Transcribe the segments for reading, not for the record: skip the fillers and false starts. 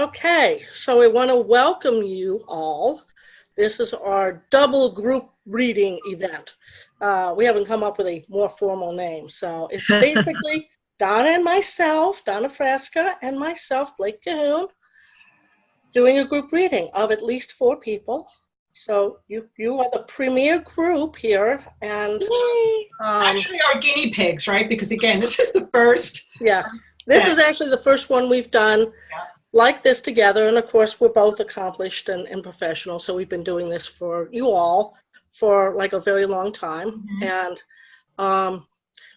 Okay, so we want to welcome you all. This is our double group reading event. We haven't come up with a more formal name, so it's basically Donna and myself, Donna Frasca, and myself, Blake Cahoon, doing a group reading of at least 4 people. So you are the premier group here, and actually our guinea pigs, right? Because again, this is the first. Yeah, this is actually the first one we've done like this together, and of course we're both accomplished and professional, so we've been doing this for you all for like a very long time. And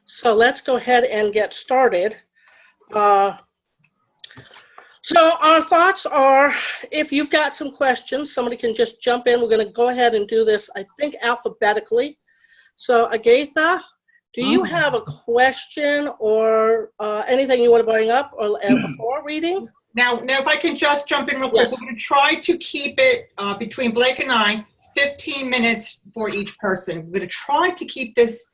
so let's go ahead and get started. So our thoughts are, if you've got some questions, somebody can just jump in. We're going to go ahead and do this, I think, alphabetically. So Agatha, do you have a question or anything you want to bring up or before reading? Now, if I can just jump in real quick, we're going to try to keep it between Blake and I, 15 minutes for each person. We're going to try to keep this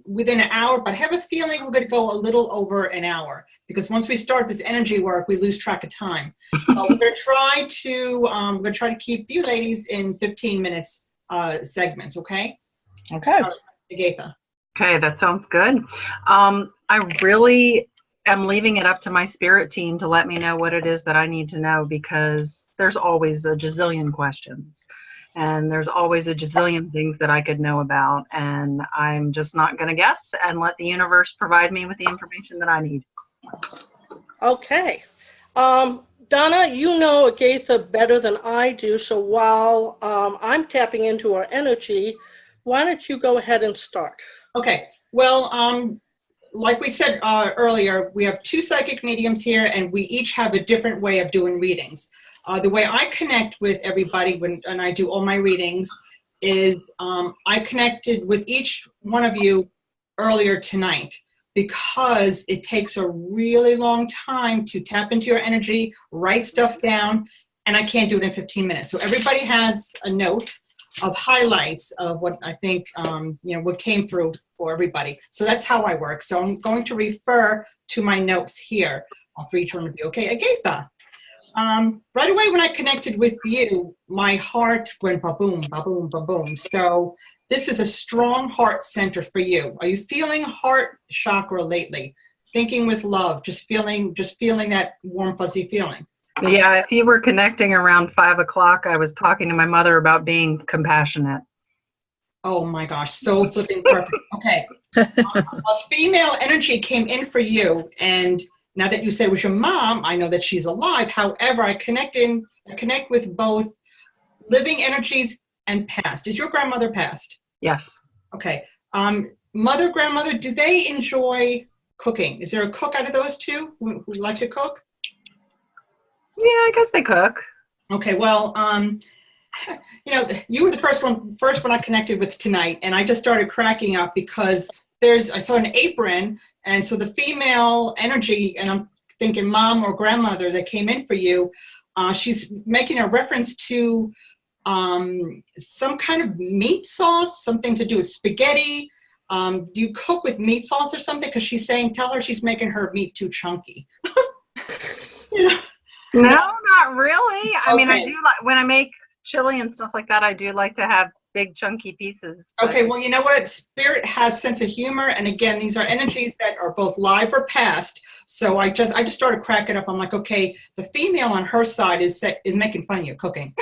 within an hour, but I have a feeling we're going to go a little over an hour because once we start this energy work, we lose track of time. We're going to try to keep you ladies in 15 minutes segments. Okay. Okay. Agatha. Okay, that sounds good. I really am leaving it up to my spirit team to let me know what it is that I need to know, because there's always a gazillion questions and there's always a gazillion things that I could know about, and I'm just not going to guess and let the universe provide me with the information that I need. Okay. Donna, you know Agatha better than I do, so while I'm tapping into her energy, why don't you go ahead and start? Okay. Well, like we said earlier, we have 2 psychic mediums here, and we each have a different way of doing readings. The way I connect with everybody when I do all my readings is I connected with each one of you earlier tonight because it takes a really long time to tap into your energy, write stuff down, and I can't do it in 15 minutes. So everybody has a note of highlights of what I think, what came through for everybody. So that's how I work. So I'm going to refer to my notes here for each one of you. Okay, Agatha. Right away when I connected with you, my heart went ba-boom, ba-boom, ba-boom. So this is a strong heart center for you. Are you feeling heart chakra lately? Thinking with love, just feeling that warm, fuzzy feeling. Yeah, if you were connecting around 5 o'clock, I was talking to my mother about being compassionate. Oh my gosh, so flipping perfect. Okay. A female energy came in for you, and now that you said it was your mom, I know that she's alive. However, I connect with both living energies and past. Is your grandmother past? Yes. Okay. Mother, grandmother, do they enjoy cooking? Is there a cook out of those two who like to cook? Yeah, I guess they cook. Okay, well, you were the first one I connected with tonight, and I just started cracking up because I saw an apron, and so the female energy, and I'm thinking mom or grandmother that came in for you, she's making a reference to some kind of meat sauce, something to do with spaghetti. Do you cook with meat sauce or something? Because she's saying, tell her she's making her meat too chunky. No, not really. I mean, I do like when I make chili and stuff like that. I do like to have big chunky pieces. Okay, well, you know what? Spirit has sense of humor, and again, these are energies that are both live or past. So I just started cracking up. I'm like, okay, the female on her side is making fun of you cooking.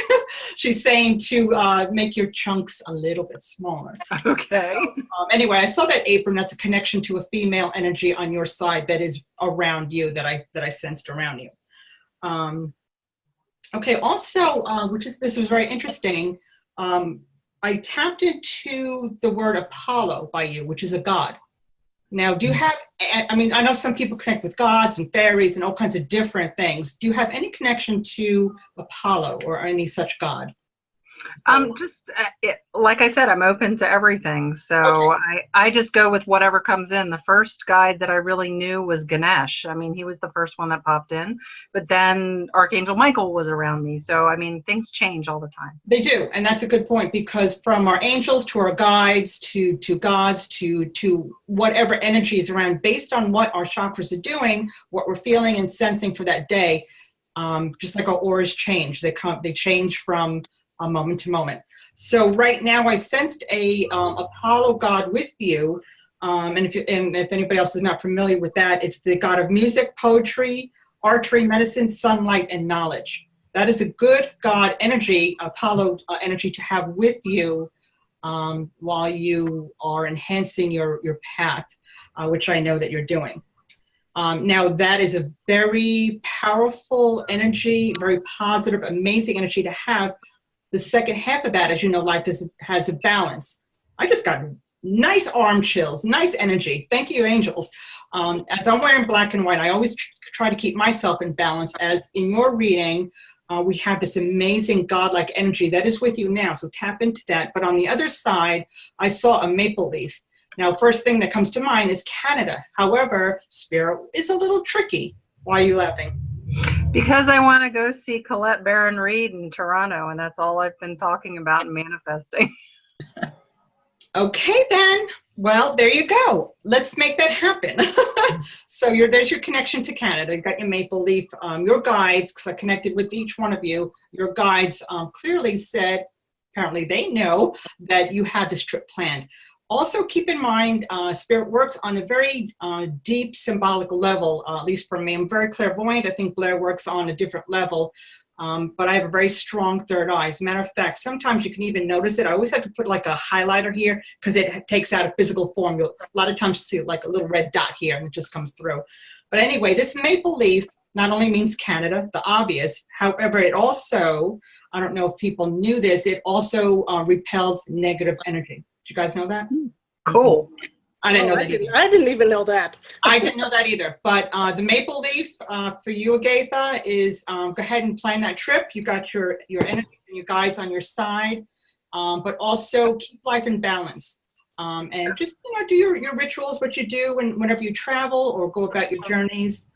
She's saying to make your chunks a little bit smaller. Okay. So, anyway, I saw that apron. That's a connection to a female energy on your side that is around you that I sensed around you. Okay, also, this was very interesting. I tapped into the word Apollo by you, which is a god. Now, do you have, I mean, I know some people connect with gods and fairies and all kinds of different things. Do you have any connection to Apollo or any such god? Like I said, I'm open to everything. So okay. I just go with whatever comes in. The first guide that I really knew was Ganesh. I mean, he was the first one that popped in, but then Archangel Michael was around me. So, I mean, things change all the time. They do. And that's a good point, because from our angels to our guides to gods to whatever energy is around, based on what our chakras are doing, what we're feeling and sensing for that day, just like our auras change. They change from moment to moment. So right now I sensed a Apollo god with you. And if anybody else is not familiar with that, it's the god of music, poetry, archery, medicine, sunlight, and knowledge. That is a good god energy, Apollo energy to have with you while you are enhancing your path, which I know that you're doing. Now that is a very powerful energy, very positive, amazing energy to have. The second half of that, as you know, life has a balance. I just got nice arm chills, nice energy. Thank you, angels. As I'm wearing black and white, I always try to keep myself in balance. As in your reading, we have this amazing godlike energy that is with you now, so tap into that. But on the other side, I saw a maple leaf. Now, first thing that comes to mind is Canada. However, Spirit is a little tricky. Why are you laughing? Because I want to go see Colette Baron Reed in Toronto, and that's all I've been talking about and manifesting. Okay, then. Well, there you go. Let's make that happen. So there's your connection to Canada. You got your maple leaf. Your guides, because I connected with each one of you, your guides clearly said, apparently they know that you had this trip planned. Also keep in mind, Spirit works on a very deep symbolic level, at least for me. I'm very clairvoyant. I think Blair works on a different level. But I have a very strong third eye. As a matter of fact, sometimes you can even notice it. I always have to put like a highlighter here because it takes out a physical form. A lot of times you see like a little red dot here and it just comes through. But anyway, this maple leaf not only means Canada, the obvious, however, it also, I don't know if people knew this, it also repels negative energy. Did you guys know that? Cool. I didn't know that either. I didn't even know that. I didn't know that either. But the maple leaf for you, Agatha, is go ahead and plan that trip. You got your energy and your guides on your side, but also keep life in balance. And just do your rituals, what you do whenever you travel or go about your journeys.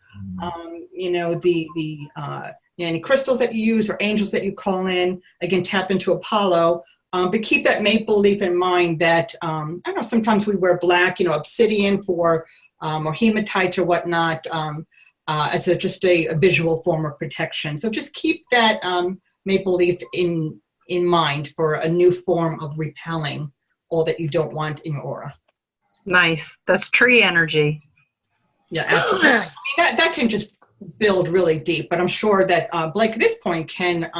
Any crystals that you use or angels that you call in. Again, tap into Apollo. But keep that maple leaf in mind that, I don't know, sometimes we wear black, obsidian for, or hematite or whatnot, as just a visual form of protection. So just keep that maple leaf in mind for a new form of repelling all that you don't want in your aura. Nice. That's tree energy. Yeah, absolutely. I mean, that can just build really deep, but I'm sure that Blake at this point can,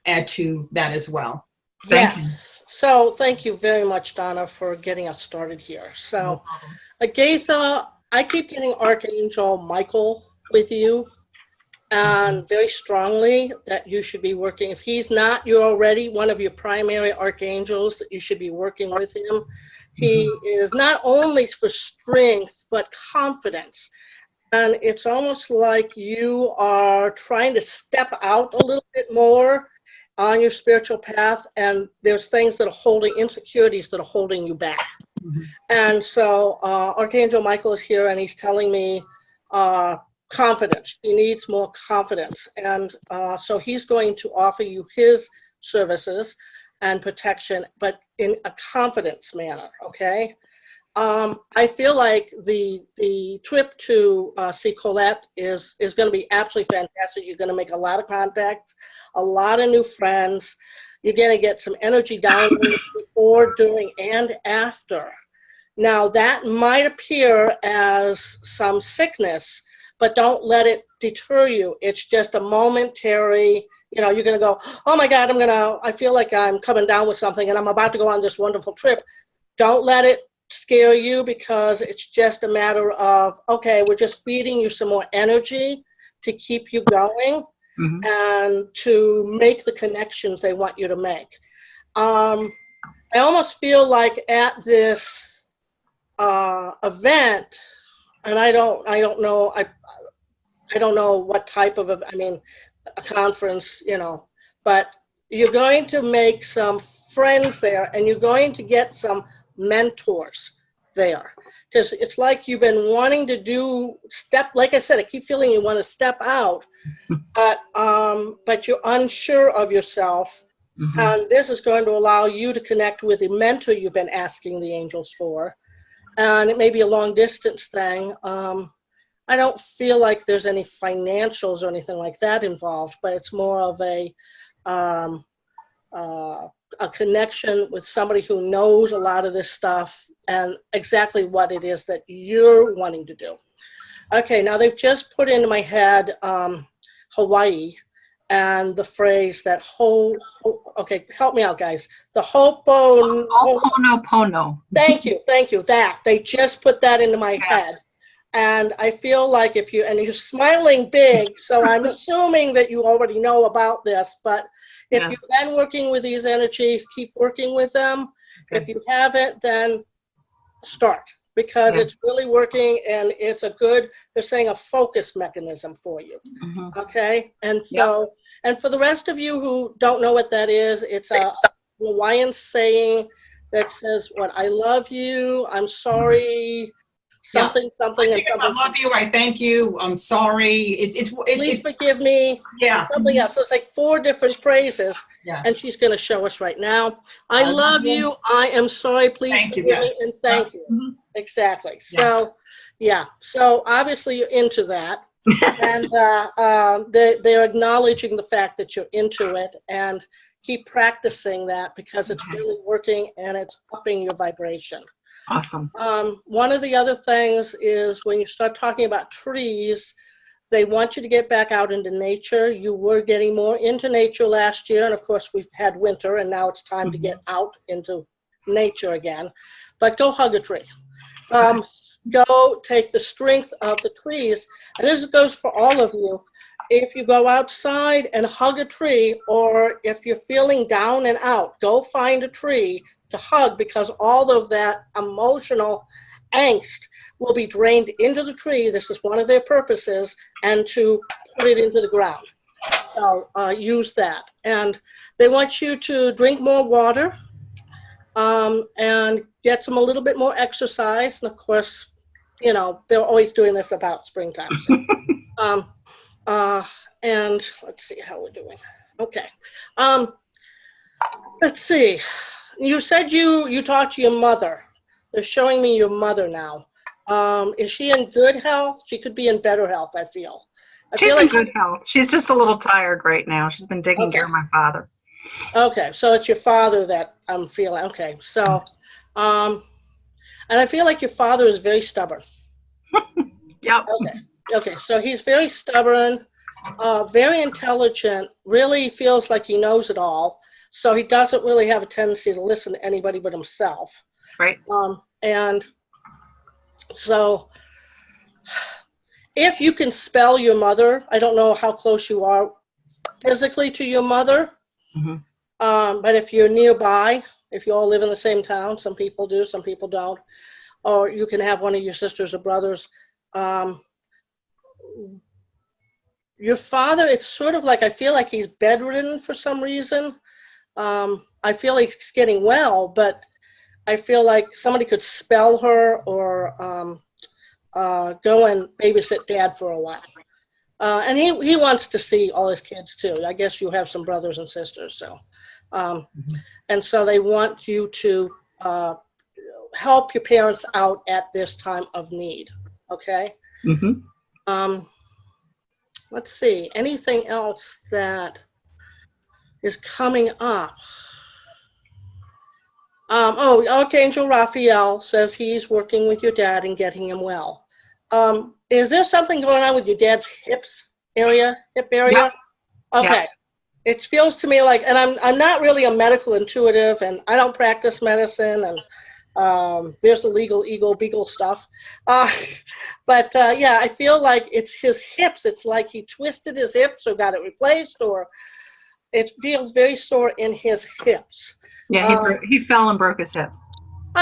add to that as well. Yes. So thank you very much, Donna, for getting us started here. So, Agatha, I keep getting Archangel Michael with you, and very strongly that you should be working. If he's not, you're already one of your primary archangels that you should be working with him. He is not only for strength, but confidence. And it's almost like you are trying to step out a little bit more on your spiritual path, and there's things that are holding, insecurities that are holding you back. And so Archangel Michael is here, and he's telling me confidence. He needs more confidence. And so he's going to offer you his services and protection, but in a confidence manner, okay? I feel like the trip to see Colette is going to be absolutely fantastic. You're going to make a lot of contacts, a lot of new friends. You're going to get some energy down before, during, and after. Now, that might appear as some sickness, but don't let it deter you. It's just a momentary, you're going to go, oh my God, I feel like I'm coming down with something and I'm about to go on this wonderful trip. Don't let it scare you, because it's just a matter of, okay, we're just feeding you some more energy to keep you going and to make the connections they want you to make. I almost feel like at this event, and I don't know what type of a conference, but you're going to make some friends there, and you're going to get some mentors there, because it's like you've been wanting to like I said, I keep feeling you want to step out, but you're unsure of yourself. And this is going to allow you to connect with the mentor you've been asking the angels for. And it may be a long distance thing. I don't feel like there's any financials or anything like that involved, but it's more of um, a connection with somebody who knows a lot of this stuff and exactly what it is that you're wanting to do. Okay, now they've just put into my head Hawaii and the phrase that okay, help me out, guys. The Ho'oponopono. Thank you, that. They just put that into my head. And I feel like and you're smiling big, so I'm assuming that you already know about this, but if you've been working with these energies, keep working with them. Okay. If you haven't, then start, because it's really working, and it's they're saying a focus mechanism for you. Okay? And so, and for the rest of you who don't know what that is, it's a Hawaiian saying that says, I love you, I'm sorry, something. I think it's, I love you, I thank you, I'm sorry. Please forgive me. Yeah. Something else. So it's like 4 different phrases, and she's going to show us right now. I love you. I am sorry. Please forgive me, and thank you. Exactly. So, So obviously you're into that, and they're acknowledging the fact that you're into it, and keep practicing that, because it's really working and it's upping your vibration. Awesome. One of the other things is when you start talking about trees, they want you to get back out into nature. You were getting more into nature last year, and of course we've had winter, and now it's time to get out into nature again. But go hug a tree. Go take the strength of the trees, and this goes for all of you. If you go outside and hug a tree, or if you're feeling down and out, go find a tree to hug, because all of that emotional angst will be drained into the tree. This is one of their purposes, and to put it into the ground. So use that. And they want you to drink more water, and get a little bit more exercise. And of course, they're always doing this about springtime. So, and let's see how we're doing. Okay. Let's see. You said you talked to your mother. They're showing me your mother now. Is she in good health? She could be in better health, I feel. She's in good health. She's just a little tired right now. She's been taking care of my father. Okay, so it's your father that I'm feeling. Okay, so, and I feel like your father is very stubborn. Yep. Okay, so he's very stubborn, very intelligent, really feels like he knows it all. So he doesn't really have a tendency to listen to anybody but himself. Right. And so if you can spell your mother, I don't know how close you are physically to your mother, but if you're nearby, if you all live in the same town, some people do, some people don't, or you can have one of your sisters or brothers. Your father, it's sort of like, I feel like he's bedridden for some reason. I feel like he's getting well, but I feel like somebody could spell her, or go and babysit Dad for a while. And he wants to see all his kids too. I guess you have some brothers and sisters, so. And so they want you to help your parents out at this time of need, okay? Let's see, anything else that is coming up? Archangel Raphael says he's working with your dad and getting him well. Is there something going on with your dad's hip area? Yeah. Okay. Yeah. It feels to me like, and I'm not really a medical intuitive, and I don't practice medicine, and there's the legal eagle beagle stuff. But I feel like it's his hips. It's like he twisted his hips or got it replaced, or it feels very sore in his hips. Yeah, he fell and broke his hip.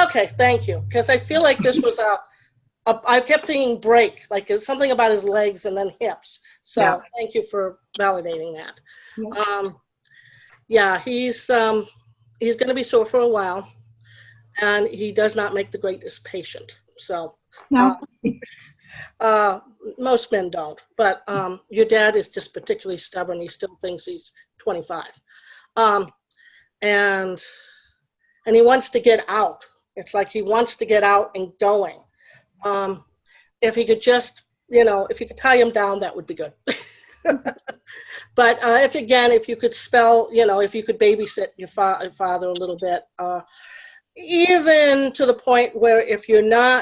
Okay, thank you. Because I feel like this was I kept thinking break, like it's something about his legs and then hips. So Thank you for validating that. He's going to be sore for a while, and he does not make the greatest patient. So most men don't, but your dad is just particularly stubborn. He still thinks he's 25. And he wants to get out. It's like he wants to get out and going. If he could just if you could tie him down, that would be good. But if you could spell, if you could babysit your father a little bit, even to the point where if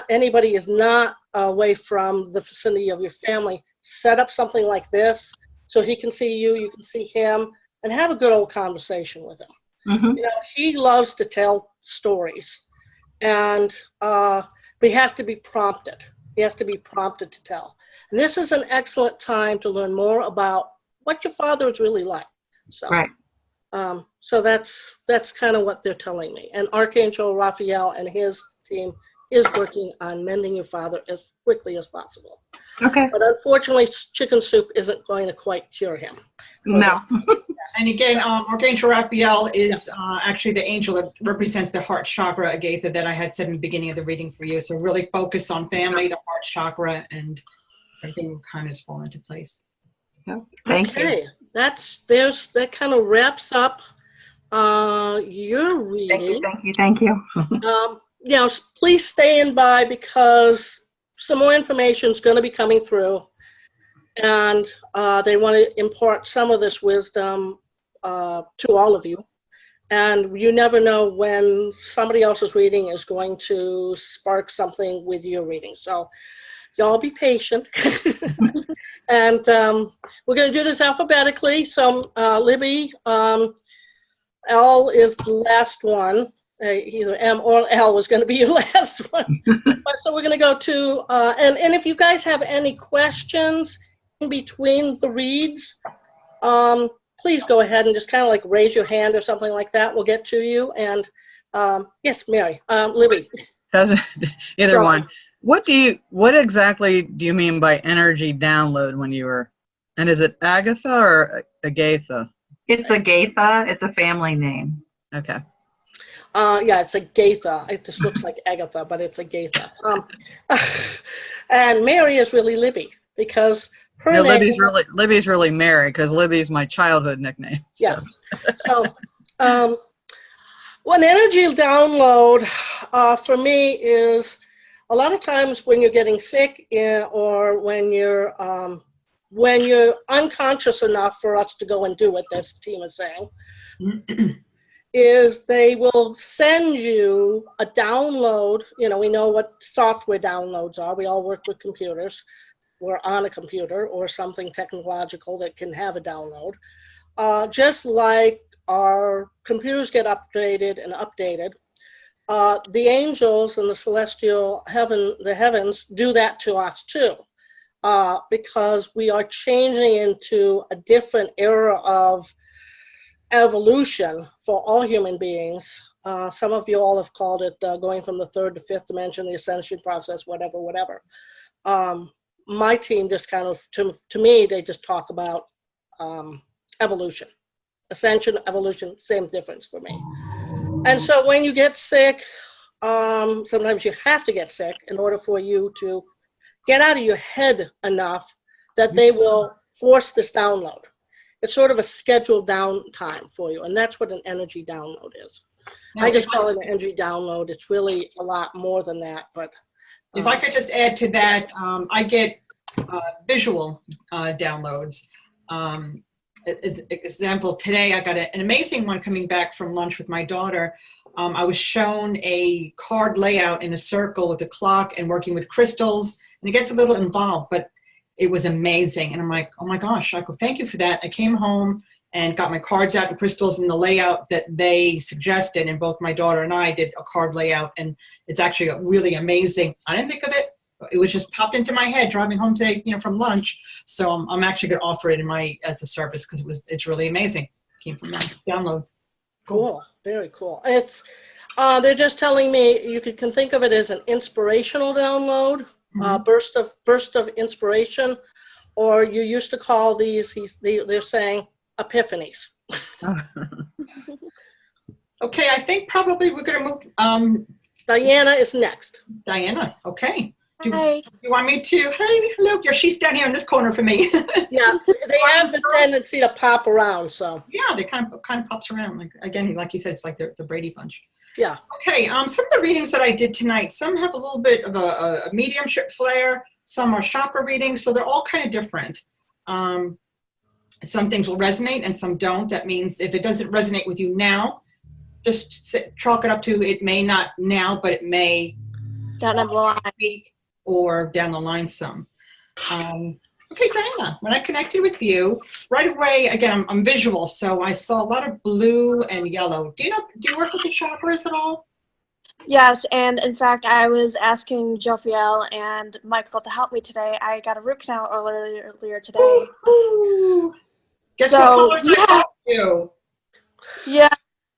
anybody is not away from the vicinity of your family, set up something like this so he can see you, you can see him, and have a good old conversation with him. Mm-hmm. He loves to tell stories, and but he has to be prompted. He has to be prompted to tell. And this is an excellent time to learn more about what your father is really like. So, Right. So that's kind of what they're telling me. And Archangel Raphael and his team is working on mending your father as quickly as possible. Okay. But unfortunately, chicken soup isn't going to quite cure him. No. And again, Archangel Raphael is actually the angel that represents the heart chakra, Agatha, that I had said in the beginning of the reading for you. So really focus on family, the heart chakra, and everything will kind of fall into place. Thank you. That kind of wraps up your reading. Thank you. Please stand by because some more information is going to be coming through, and they want to impart some of this wisdom to all of you. And you never know when somebody else's reading is going to spark something with your reading. So y'all be patient. And we're going to do this alphabetically. So Libby, L is the last one. Either M or L was going to be your last one. But so we're going to go to, and if you guys have any questions in between the reads, please go ahead and just kind of like raise your hand or something like that. We'll get to you. And yes, Mary, Libby. Either one. What exactly do you mean by energy download when you were, and is it Agatha or Agatha? It's Agatha. It's a family name. Okay. Yeah, it's Agatha. It just looks like Agatha, but it's Agatha. And Mary is really Libby because her name. Libby's really Mary because Libby's my childhood nickname. Yes. So, one energy download for me is a lot of times when you're getting sick or when you're unconscious enough for us to go and do what this team is saying, is they will send you a download. We know what software downloads are. We all work with computers. We're on a computer or something technological that can have a download. Just like our computers get updated and updated, the angels and the celestial heavens do that to us too, because we are changing into a different era of evolution for all human beings. Some of you all have called it going from the third to fifth dimension, the ascension process, whatever. My team just kind of, to me, they just talk about evolution. Ascension, evolution, same difference for me. And so when you get sick, sometimes you have to get sick in order for you to get out of your head enough that they will force this download. It's sort of a scheduled downtime for you, and that's what an energy download is. I just call it an energy download. It's really a lot more than that. But if I could just add to that, I get visual downloads. Example, today I got an amazing one coming back from lunch with my daughter. I was shown a card layout in a circle with a clock and working with crystals, and it gets a little involved, but it was amazing. And I'm like, oh my gosh, I go, thank you for that. I came home and got my cards out and crystals in the layout that they suggested, and both my daughter and I did a card layout, and it's actually really amazing. I didn't think of it. It was just popped into my head driving home today, from lunch. So I'm actually going to offer it as a service because it's really amazing. Came from that downloads. Cool, very cool. It's they're just telling me you can think of it as an inspirational download, burst of inspiration, or you used to call these. They're saying epiphanies. Okay, I think probably we're going to move. Diana is next. Diana, okay. Hi. Do you want me to? Hey, hello. She's down here in this corner for me. Yeah, they have the tendency to pop around. So yeah, they kind of pops around. Like you said, it's like the Brady Bunch. Yeah. Okay. Some of the readings that I did tonight, some have a little bit of a mediumship flair. Some are chakra readings, so they're all kind of different. Some things will resonate and some don't. That means if it doesn't resonate with you now, just chalk it up to it may not now, but it may Down the line. week or down the line some. Okay, Diana, when I connected with you, right away, again, I'm visual, so I saw a lot of blue and yellow. Do you work with the chakras at all? Yes, and in fact, I was asking Jophiel and Michael to help me today. I got a root canal earlier today. Ooh. Guess So, what colors I yeah. saw you? Yeah,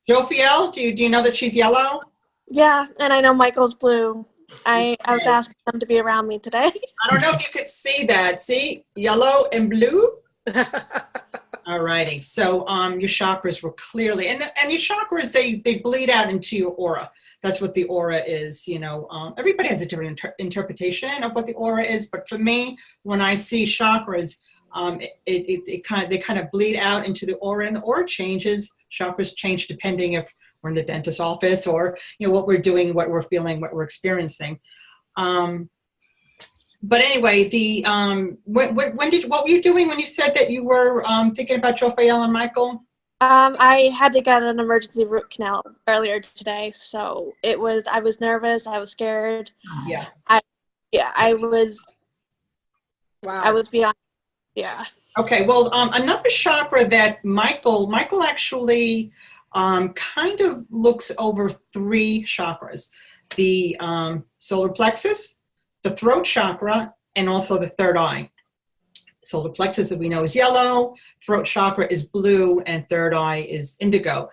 Jophiel, do you know that she's yellow? yeah, and I know Michael's blue. I was Okay. asking them to be around me today. I don't know if you could see that. See, yellow and blue? All righty. So your chakras were clearly, and your chakras, they bleed out into your aura. That's what the aura is. Everybody has a different interpretation of what the aura is. But for me, when I see chakras, they kind of bleed out into the aura, and the aura changes. Chakras change depending if we're in the dentist's office or what we're doing, what we're feeling, what we're experiencing. But anyway, what were you doing when you said that you were thinking about Jophiel and Michael? I had to get an emergency root canal earlier today, so I was nervous, I was scared. Yeah. I was Wow. beyond, yeah. Okay. Well, another chakra that Michael actually kind of looks over 3 chakras: the solar plexus, the throat chakra, and also the third eye. Solar plexus, that we know, is yellow, throat chakra is blue, and third eye is indigo.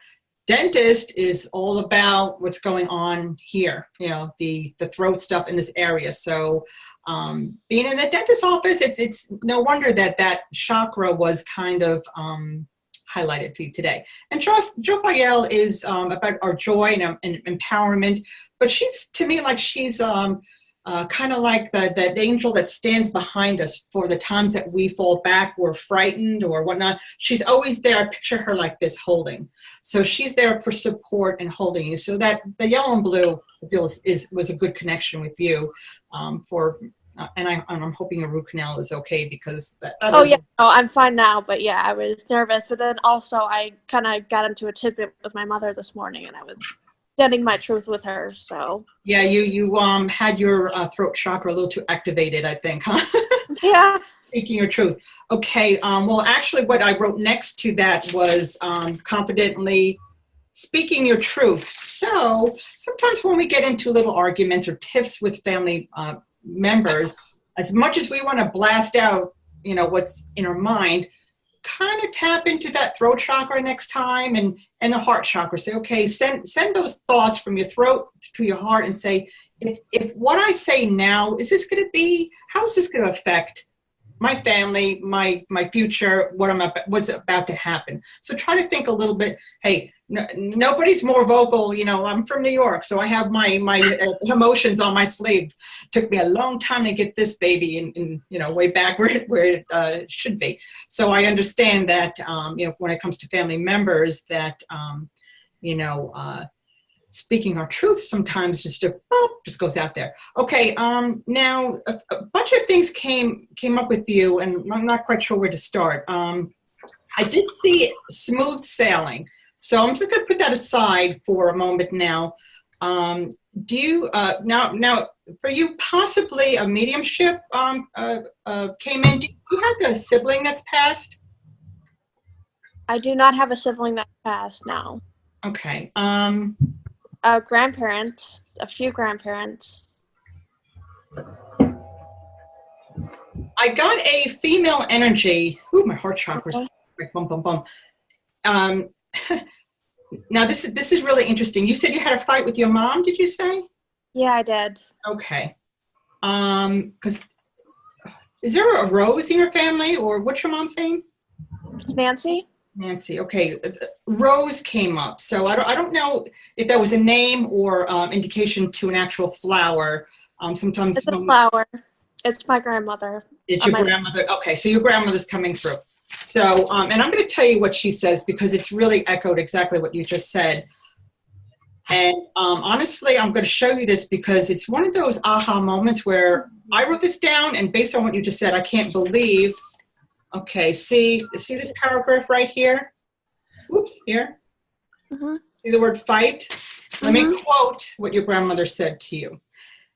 Dentist is all about what's going on here, the throat stuff in this area. So being in the dentist's office, it's no wonder that chakra was kind of highlighted for you today. And Jophiel is about our joy and empowerment, but she's, to me, like she's kind of like the angel that stands behind us for the times that we fall back, we're frightened or whatnot. She's always there. I picture her like this, holding. So she's there for support and holding you. So that the yellow and blue was a good connection with you. And I'm hoping a root canal is okay, because Yeah, I'm fine now, but yeah, I was nervous. But then also I kind of got into a tidbit with my mother this morning, and I was getting my truth with her, so. Yeah, you had your throat chakra a little too activated, I think, huh? Yeah. Speaking your truth. Okay, well, actually what I wrote next to that was confidently speaking your truth. So sometimes when we get into little arguments or tiffs with family members, as much as we want to blast out, what's in our mind, kind of tap into that throat chakra next time and the heart chakra. Say, okay, send those thoughts from your throat to your heart and say, if what I say now, how is this going to affect my family, my future, what's about to happen? So try to think a little bit, hey, nobody's more vocal. I'm from New York, so I have my emotions on my sleeve. Took me a long time to get this baby in way back where it should be. So I understand that when it comes to family members, that speaking our truth sometimes just goes out there. Okay, now a bunch of things came up with you, and I'm not quite sure where to start. I did see smooth sailing. So I'm just going to put that aside for a moment now. Do you, now for you, possibly a mediumship came in. Do you have a sibling that's passed? I do not have a sibling that passed now. Okay. A grandparent, a few grandparents. I got a female energy. Ooh, my heart chakra's Okay. like bum, bum, bum. Now this is really interesting. You said you had a fight with your mom, did you say? Yeah, I did. Okay. Because is there a Rose in your family, or what's your mom's name? Nancy? Nancy. Okay. Rose came up. So I don't know if that was a name or indication to an actual flower. Sometimes It's a flower. It's my grandmother. it's your my- grandmother. Okay, so your grandmother's coming through. So, and I'm going to tell you what she says, because it's really echoed exactly what you just said. And honestly, I'm going to show you this because it's one of those aha moments where I wrote this down, and based on what you just said, I can't believe. Okay, see this paragraph right here? Oops, here. Mm-hmm. See the word fight? Let me quote what your grandmother said to you.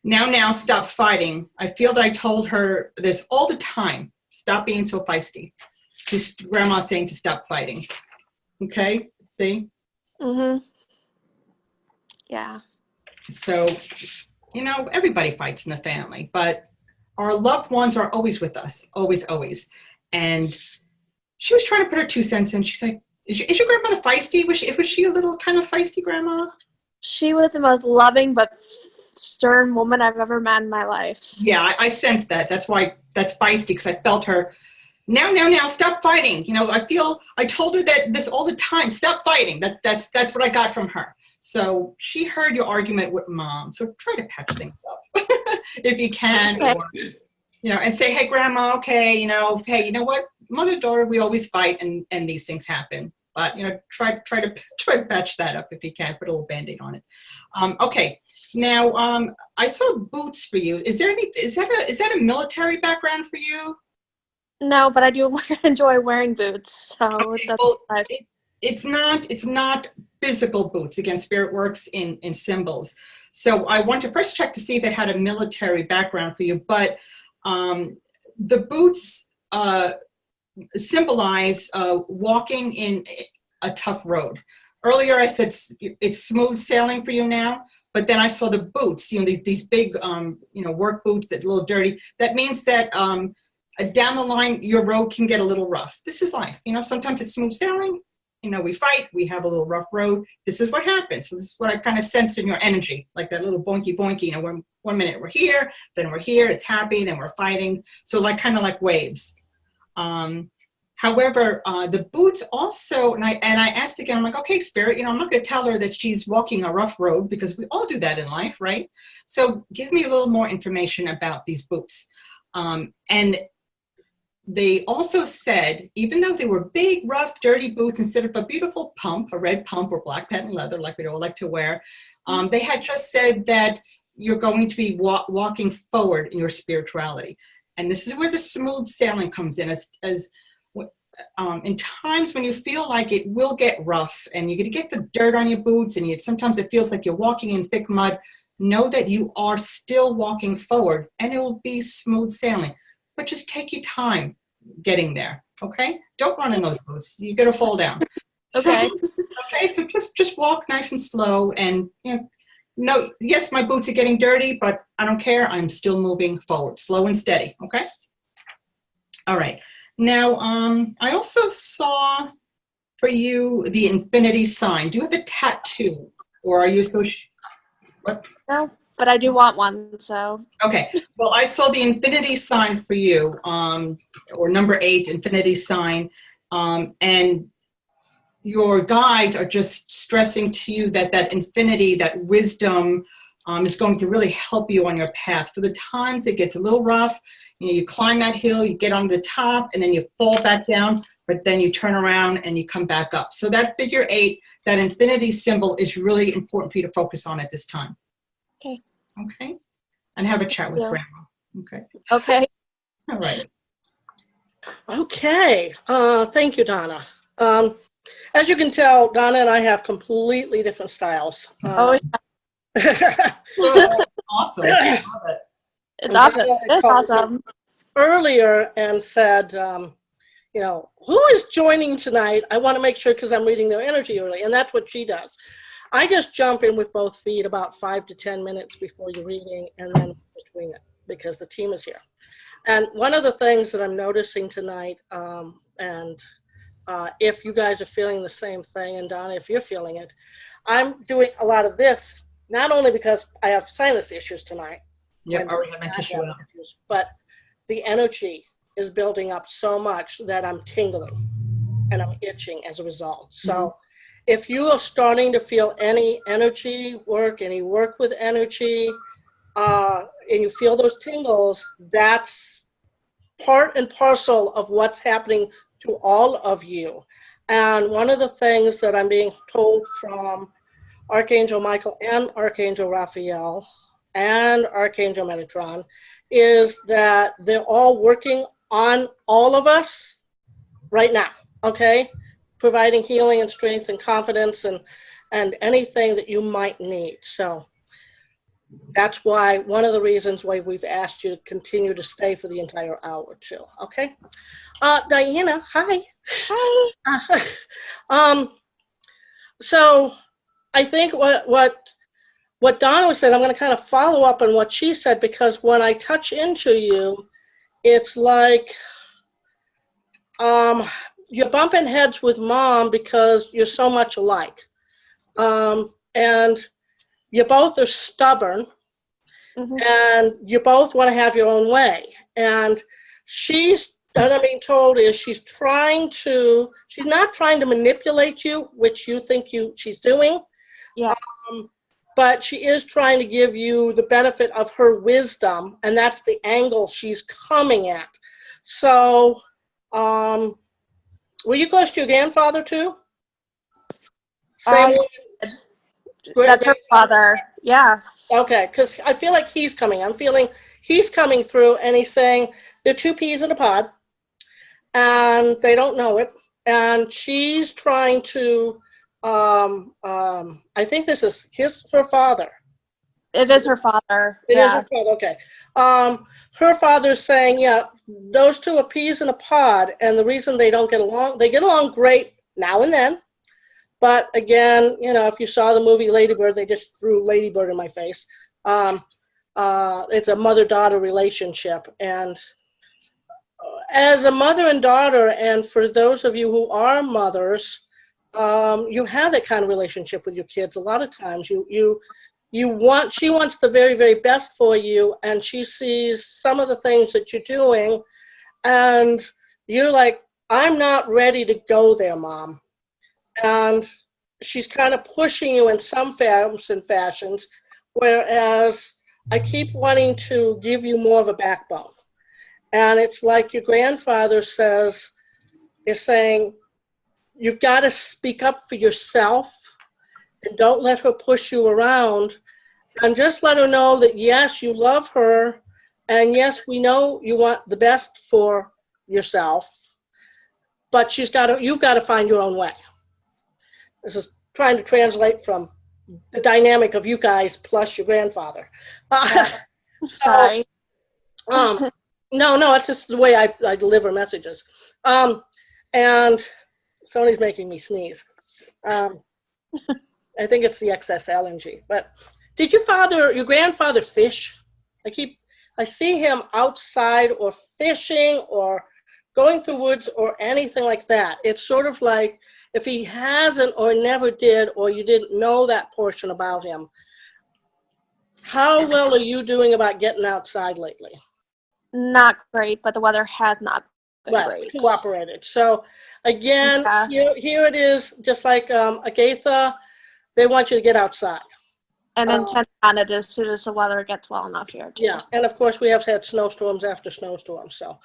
Now, stop fighting. I feel that I told her this all the time. Stop being so feisty. Just grandma saying to stop fighting. Okay, see? Mm-hmm. Yeah. So, everybody fights in the family, but our loved ones are always with us, always, always. And she was trying to put her 2 cents in. She's like, is your grandmother feisty? Was she a little kind of feisty grandma? She was the most loving but stern woman I've ever met in my life. Yeah, I sensed that. That's why that's feisty, because I felt her. Now, stop fighting. I told her that this all the time. Stop fighting. That's what I got from her. So she heard your argument with mom. So try to patch things up if you can, Okay. or, and say, hey, grandma, okay, hey, you know what? Mother, daughter, we always fight, and these things happen. But try to patch that up if you can. Put a little Band-Aid on it. Okay. Now, I saw boots for you. Is that a military background for you? No, but I do enjoy wearing boots. So Okay, that's well, nice. it's not physical boots. Again, Spirit works in symbols. So I want to first check to see if it had a military background for you. But the boots symbolize walking in a tough road. Earlier I said it's smooth sailing for you now, but then I saw the boots, these big, work boots that are a little dirty. That means that down the line, your road can get a little rough. This is life. Sometimes it's smooth sailing. We fight, we have a little rough road. This is what happens. So this is what I kind of sensed in your energy, like that little boinky boinky. One minute we're here, then we're here, it's happy, then we're fighting. So kind of like waves. However, the boots also, and I asked again, I'm like, okay, Spirit, I'm not going to tell her that she's walking a rough road because we all do that in life, right? So give me a little more information about these boots. And they also said, even though they were big, rough, dirty boots, instead of a beautiful pump, a red pump or black patent leather, like we all like to wear, they had just said that you're going to be walking forward in your spirituality. And this is where the smooth sailing comes in, as in times when you feel like it will get rough and you're going to get the dirt on your boots, and sometimes it feels like you're walking in thick mud, know that you are still walking forward and it will be smooth sailing. But just take your time getting there, okay? Don't run in those boots. You're going to fall down. Okay. So just walk nice and slow, and no, yes, my boots are getting dirty, but I don't care. I'm still moving forward, slow and steady, okay? All right. Now, I also saw for you the infinity sign. Do you have a tattoo, or are you what? No, but I do want one, so. Okay. Well, I saw the infinity sign for you, or number 8, infinity sign, and your guides are just stressing to you that infinity, that wisdom, is going to really help you on your path. For the times it gets a little rough, you climb that hill, you get on the top, and then you fall back down, but then you turn around and you come back up. So that figure 8, that infinity symbol, is really important for you to focus on at this time. Okay. Okay. And have a chat with Yeah. Grandma. Okay. Okay. All right. Okay. Thank you, Donna. As you can tell, Donna and I have completely different styles. Oh, Awesome. I love it. it's awesome. It's awesome. Earlier and said, who is joining tonight? I want to make sure, because I'm reading their energy early, and that's what she does. I just jump in with both feet about 5 to 10 minutes before you're reading, and then just wing it because the team is here. And one of the things that I'm noticing tonight, if you guys are feeling the same thing, and Donna, if you're feeling it, I'm doing a lot of this, not only because I have sinus issues tonight, Yeah, I already have my tissue out. but the energy is building up so much that I'm tingling and I'm itching as a result. So if you are starting to feel any energy work, any work with energy, and you feel those tingles, that's part and parcel of what's happening to all of you. And one of the things that I'm being told from Archangel Michael and Archangel Raphael and Archangel Metatron is that they're all working on all of us right now, okay? Providing healing and strength and confidence and anything that you might need. So that's why, one of the reasons why we've asked you to continue to stay for the entire hour too, okay? Diana, hi. Hi. So I think what Donna was saying, I'm going to kind of follow up on what she said, because when I touch into you, it's like you're bumping heads with Mom because you're so much alike. And you both are stubborn, and you both want to have your own way. And what I'm being told is she's not trying to manipulate you, which you think she's doing. Yeah. But she is trying to give you the benefit of her wisdom, and that's the angle she's coming at. So, were you close to your grandfather too? Same That's her father. Yeah. Okay, because I feel like I'm feeling he's coming through, and he's saying they're two peas in a pod, and they don't know it. And she's trying to, I think this is her father. It is her father. It is her father, okay. Her father's saying, yeah, those two are peas in a pod, and the reason they don't get along, they get along great now and then. But again, if you saw the movie Lady Bird, they just threw Lady Bird in my face. It's a mother-daughter relationship. And as a mother and daughter, and for those of you who are mothers, you have that kind of relationship with your kids. A lot of times she wants the very, very best for you, and she sees some of the things that you're doing, and you're like, I'm not ready to go there, Mom. And she's kind of pushing you in some forms and fashions, whereas I keep wanting to give you more of a backbone. And it's like your grandfather is saying, you've got to speak up for yourself, and don't let her push you around, and just let her know that, yes, you love her, and yes, we know you want the best for yourself, but you've got to find your own way. This is trying to translate from the dynamic of you guys plus your grandfather. Sorry. No, it's just the way I deliver messages. And somebody's making me sneeze. I think it's the excess LNG. But did your grandfather fish? I see him outside or fishing or going through woods or anything like that. It's sort of like, if he hasn't or never did, or you didn't know that portion about him, how well are you doing about getting outside lately? Not great, but the weather has not been great. Cooperated. So again, here it is, just like Agatha, they want you to get outside. And intend on it as soon as the weather gets well enough here too. Yeah, and of course we have had snowstorms after snowstorms, so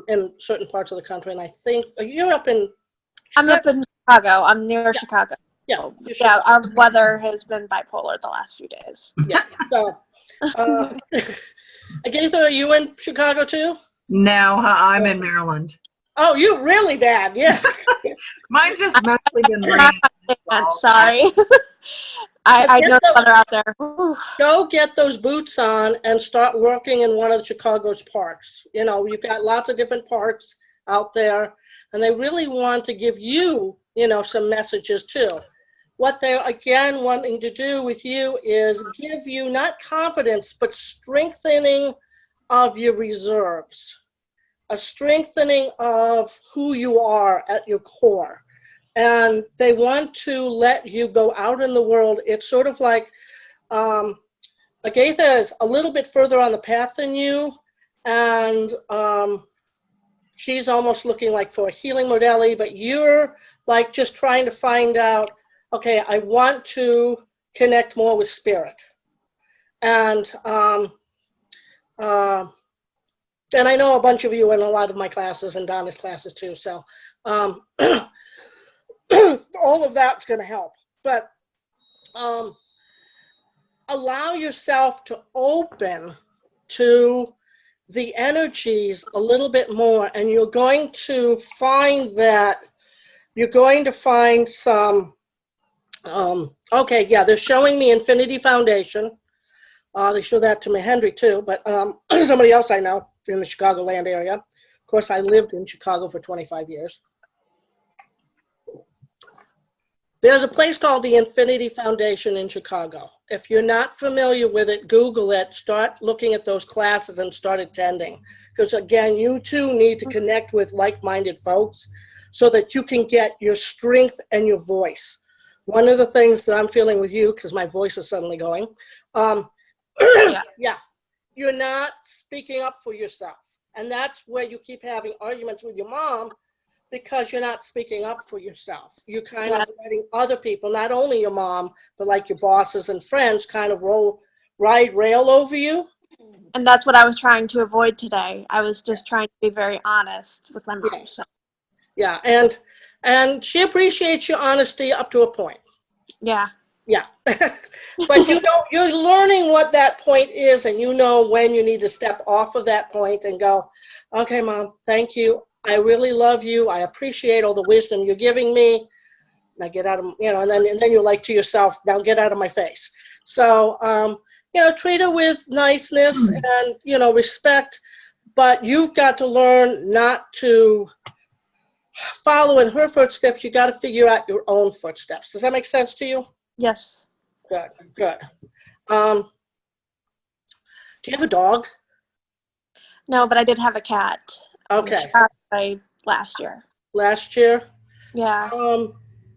in certain parts of the country, and I think you're up in I'm up in Chicago. I'm near Chicago. Yeah. Our weather has been bipolar the last few days. Yeah. So, Agatha, are you in Chicago too? No, I'm in Maryland. Oh, you're really bad. Yeah. Mine's just mostly been rain. Sorry. I know the weather out there. Go get those boots on and start working in one of Chicago's parks. You've got lots of different parks out there, and they really want to give you, some messages too. What they're, again, wanting to do with you is give you not confidence, but strengthening of your reserves, a strengthening of who you are at your core. And they want to let you go out in the world. It's sort of like Agatha is a little bit further on the path than you, and she's almost looking like for a healing modality, but you're like just trying to find out, okay, I want to connect more with spirit. And I know a bunch of you in a lot of my classes and Donna's classes too, so all of that's going to help. But allow yourself to open to the energies a little bit more, and you're going to find some, okay, yeah, they're showing me Infinity Foundation. They show that to me, Henry too, but somebody else I know in the Chicagoland area. Of course, I lived in Chicago for 25 years. There's a place called the Infinity Foundation in Chicago. If you're not familiar with it, Google it, start looking at those classes and start attending. Because again, you too need to connect with like-minded folks so that you can get your strength and your voice. One of the things that I'm feeling with you, because my voice is suddenly going, yeah, you're not speaking up for yourself. And that's where you keep having arguments with your mom, because you're not speaking up for yourself. You're kind of letting other people, not only your mom, but like your bosses and friends, kind of rail over you. And that's what I was trying to avoid today. I was just trying to be very honest with my mom. Yeah. So. Yeah, and she appreciates your honesty up to a point. Yeah. Yeah. But you're learning what that point is, and you know when you need to step off of that point and go, okay, Mom, thank you. I really love you. I appreciate all the wisdom you're giving me. Now get out of, and then you're like to yourself, now get out of my face. So, treat her with niceness and, respect, but you've got to learn not to follow in her footsteps. You got to figure out your own footsteps. Does that make sense to you? Yes. Good. Do you have a dog? No, but I did have a cat. Okay. Which passed away last year. Last year? Yeah.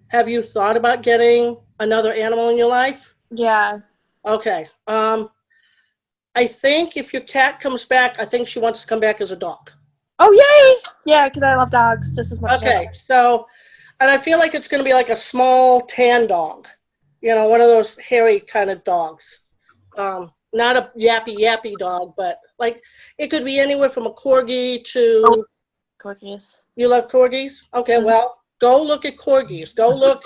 Have you thought about getting another animal in your life? Yeah. Okay. I think if your cat comes back, I think she wants to come back as a dog. Oh, yay! Yeah, because I love dogs just as much. Okay, so, and I feel like it's going to be like a small tan dog. One of those hairy kind of dogs. Not a yappy dog, but like it could be anywhere from a corgi to... Corgis. You love corgis? Okay, well, go look at corgis. Go look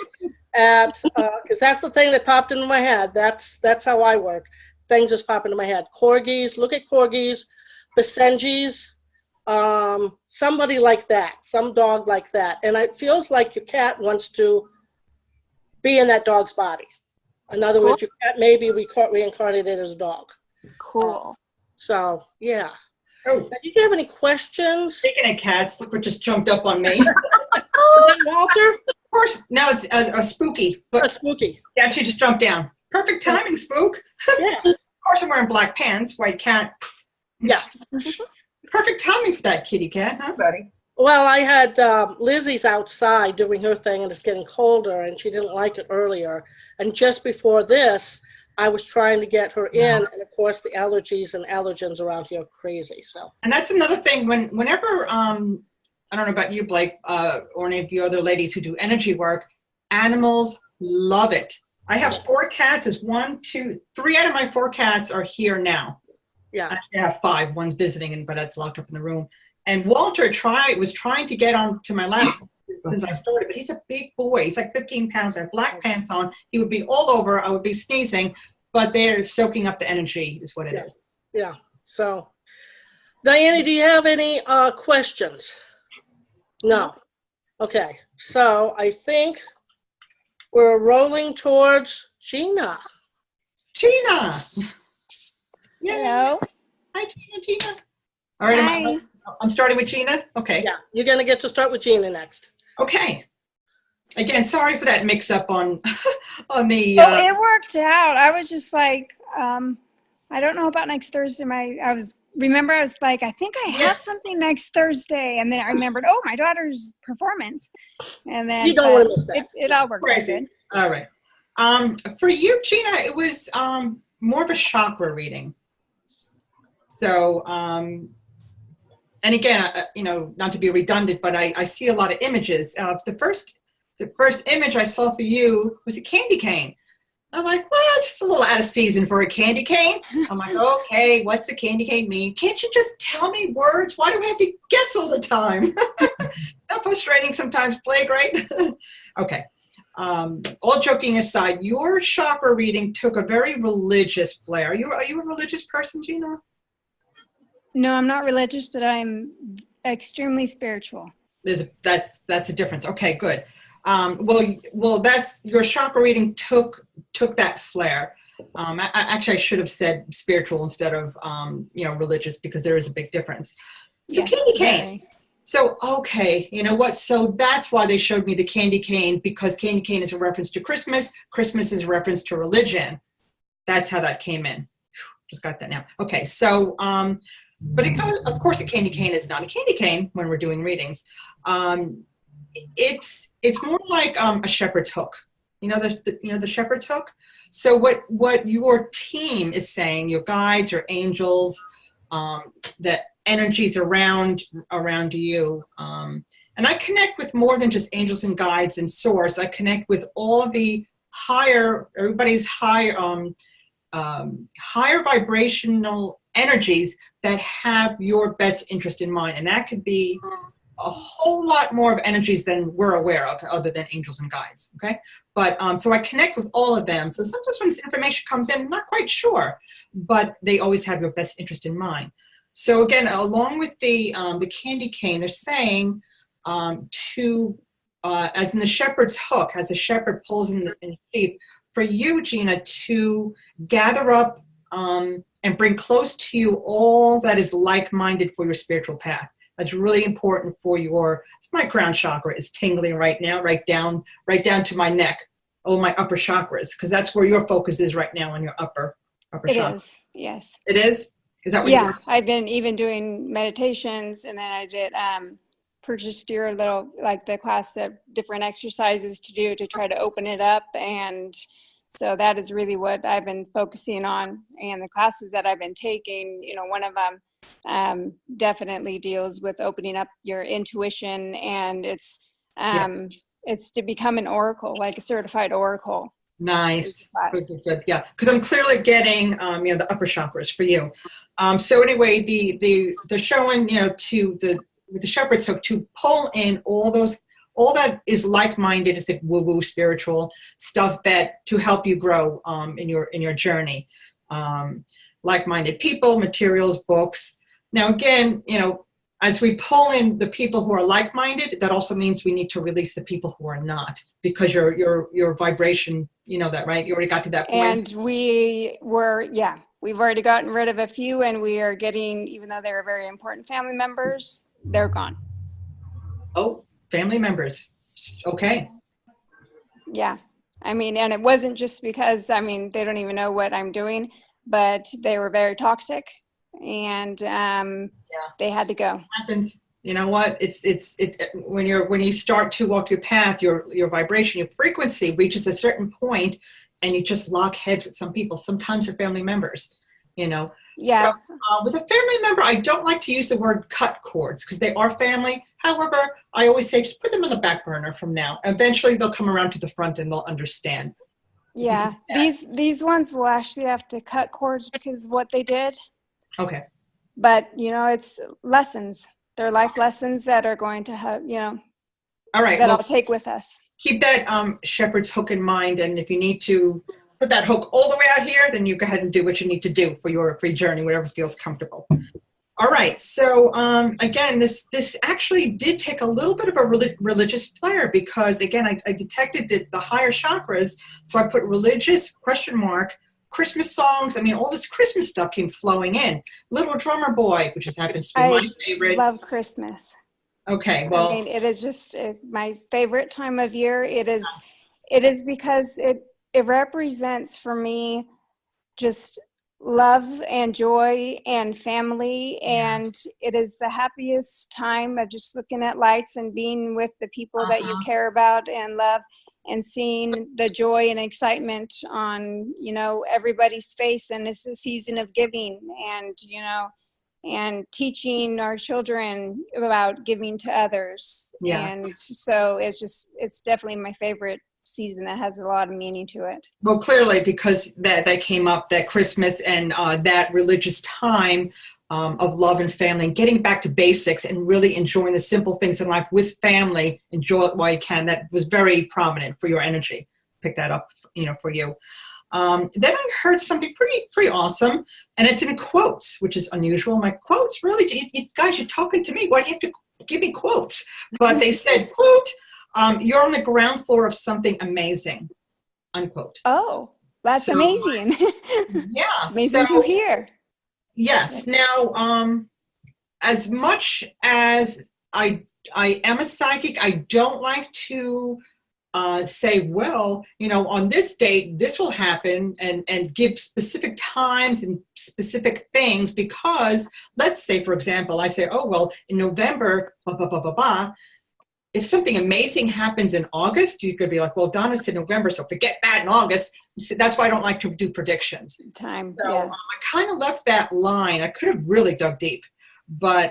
at, because that's the thing that popped into my head. That's how I work. Things just pop into my head. Corgis, look at corgis, Basenjis, somebody like that, some dog like that. And it feels like your cat wants to be in that dog's body. In other words, your cat may be reincarnated as a dog. Cool. So, yeah. Oh, Now, did you have any questions? Speaking of cats, look what just jumped up on me. Is that Walter? Of course, now it's a Spooky. But That's Spooky. yeah, she just jumped down. Perfect timing, Spook. Yeah. Of course, I'm wearing black pants, white cat. Yeah. Perfect timing for that kitty cat, huh, buddy? Well, I had Lizzie's outside doing her thing, and it's getting colder, and she didn't like it earlier. And just before this, I was trying to get her in, and of course, the allergies and allergens around here are crazy. So. And that's another thing. Whenever I don't know about you, Blake, or any of the other ladies who do energy work, animals love it. I have 4 cats. There's 1, 2, 3 out of my 4 cats are here now. Yeah. Actually, I have 5. One's visiting, but that's locked up in the room. And Walter was trying to get onto my lap since I started, but he's a big boy. He's like 15 pounds. I have black pants on. He would be all over. I would be sneezing, but they're soaking up the energy is what it is. Yeah. So, Diana, do you have any questions? No. Okay. So I think we're rolling towards Gina. Gina. Hello. Hi, Gina. All right. Hi. I'm starting with Gina. Okay. Yeah, you're going to get to start with Gina next. Okay. Again, sorry for that mix-up on the. Oh, it worked out. I was just like, I don't know about next Thursday. I was like, I think I have something next Thursday, and then I remembered, oh, my daughter's performance, and then You don't want to miss that. it all worked out good. All right. For you, Gina, it was more of a chakra reading. So, and again, not to be redundant, but I see a lot of images. The first image I saw for you was a candy cane. I'm like, what? It's a little out of season for a candy cane. I'm like, okay, what's a candy cane mean? Can't you just tell me words? Why do we have to guess all the time? Not frustrating sometimes, Blake, right? Okay. all joking aside, your chakra reading took a very religious flair. Are you a religious person, Gina? No, I'm not religious, but I'm extremely spiritual. That's a difference. Okay, good. Well, that's your chakra reading took that flair. Actually, I should have said spiritual instead of religious, because there is a big difference. So Yes, candy cane. very. So, okay, you know what? So that's why they showed me the candy cane, because candy cane is a reference to Christmas. Christmas is a reference to religion. That's how that came in. Just got that now. Okay, so, but of course, a candy cane is not a candy cane when we're doing readings. It's more like a shepherd's hook. The shepherd's hook. So what your team is saying, your guides, your angels, that energies around you, and I connect with more than just angels and guides and source. I connect with all the everybody's higher vibrational energies that have your best interest in mind, and that could be a whole lot more of energies than we're aware of, other than angels and guides. Okay, but so I connect with all of them. So sometimes when this information comes in, I'm not quite sure, but they always have your best interest in mind. So again, along with the candy cane, they're saying as in the shepherd's hook, as a shepherd pulls in the sheep, for you, Gina, to gather up and bring close to you all that is like-minded for your spiritual path. That's really important for my crown chakra is tingling right now, right down to my neck, all my upper chakras, because that's where your focus is right now, on your upper It chakra. is, yes. It is? Is that what Yeah, you're I've been even doing meditations, and then I did purchased your little, like the class, that different exercises to do to try to open it up. And so that is really what I've been focusing on. And the classes that I've been taking, one of them definitely deals with opening up your intuition, and it's to become an oracle, like a certified oracle. Nice. Good. Yeah, because I'm clearly getting the upper chakras for you. So anyway, they're showing to the shepherd's hook to pull in all that is like-minded, is like woo-woo spiritual stuff, that to help you grow in your journey. Like-minded people, materials, books. Now again, as we pull in the people who are like-minded, that also means we need to release the people who are not, because your vibration, that, right? You already got to that point. And we've already gotten rid of a few, and we are getting, even though they were very important family members, they're gone. Oh, family members. Okay. Yeah. And it wasn't just because, they don't even know what I'm doing, but they were very toxic, and they had to go. Happens. You know what? It's when you start to walk your path, your vibration, your frequency reaches a certain point, and you just lock heads with some people. Sometimes they're family members. Yeah. So, with a family member, I don't like to use the word cut cords, because they are family. However, I always say just put them on the back burner from now. Eventually, they'll come around to the front and they'll understand. Yeah. These ones will actually have to cut cords because of what they did. Okay. But it's lessons. They're life lessons that are going to have, all right, that I'll take with us. Keep that shepherd's hook in mind, and if you need to put that hook all the way out here, then you go ahead and do what you need to do for your free journey, whatever feels comfortable. All right, so again, this actually did take a little bit of a religious flair, because again, I detected the higher chakras, so I put religious ? Christmas songs. All this Christmas stuff came flowing in. Little Drummer Boy, which happens to be my favorite. I love Christmas. Okay, well, it is just my favorite time of year. It is because it represents for me just love and joy and family, and it is the happiest time of just looking at lights and being with the people that you care about and love, and seeing the joy and excitement on everybody's face. And it's a season of giving, and teaching our children about giving to others. And so it's definitely my favorite season that has a lot of meaning to it. Well, clearly, because that came up, that Christmas and that religious time, of love and family, and getting back to basics and really enjoying the simple things in life with family. Enjoy it while you can. That was very prominent for your energy. Pick that up, for you. Then I heard something pretty awesome, and it's in quotes, which is unusual. My quotes, really, guys, you're talking to me. Why do you have to give me quotes? But they said, quote, you're on the ground floor of something amazing, unquote. Oh, that's So, amazing. Yeah. Amazing to hear. Yes. Now, as much as I am a psychic, I don't like to say, well, on this date, this will happen, and give specific times and specific things, because let's say, for example, I say, oh, well, in November, blah, blah, blah, blah, blah. If something amazing happens in August, you could be like, well, Donna said November, so forget that in August. That's why I don't like to do predictions. Time. So Yeah. I kind of left that line. I could have really dug deep. But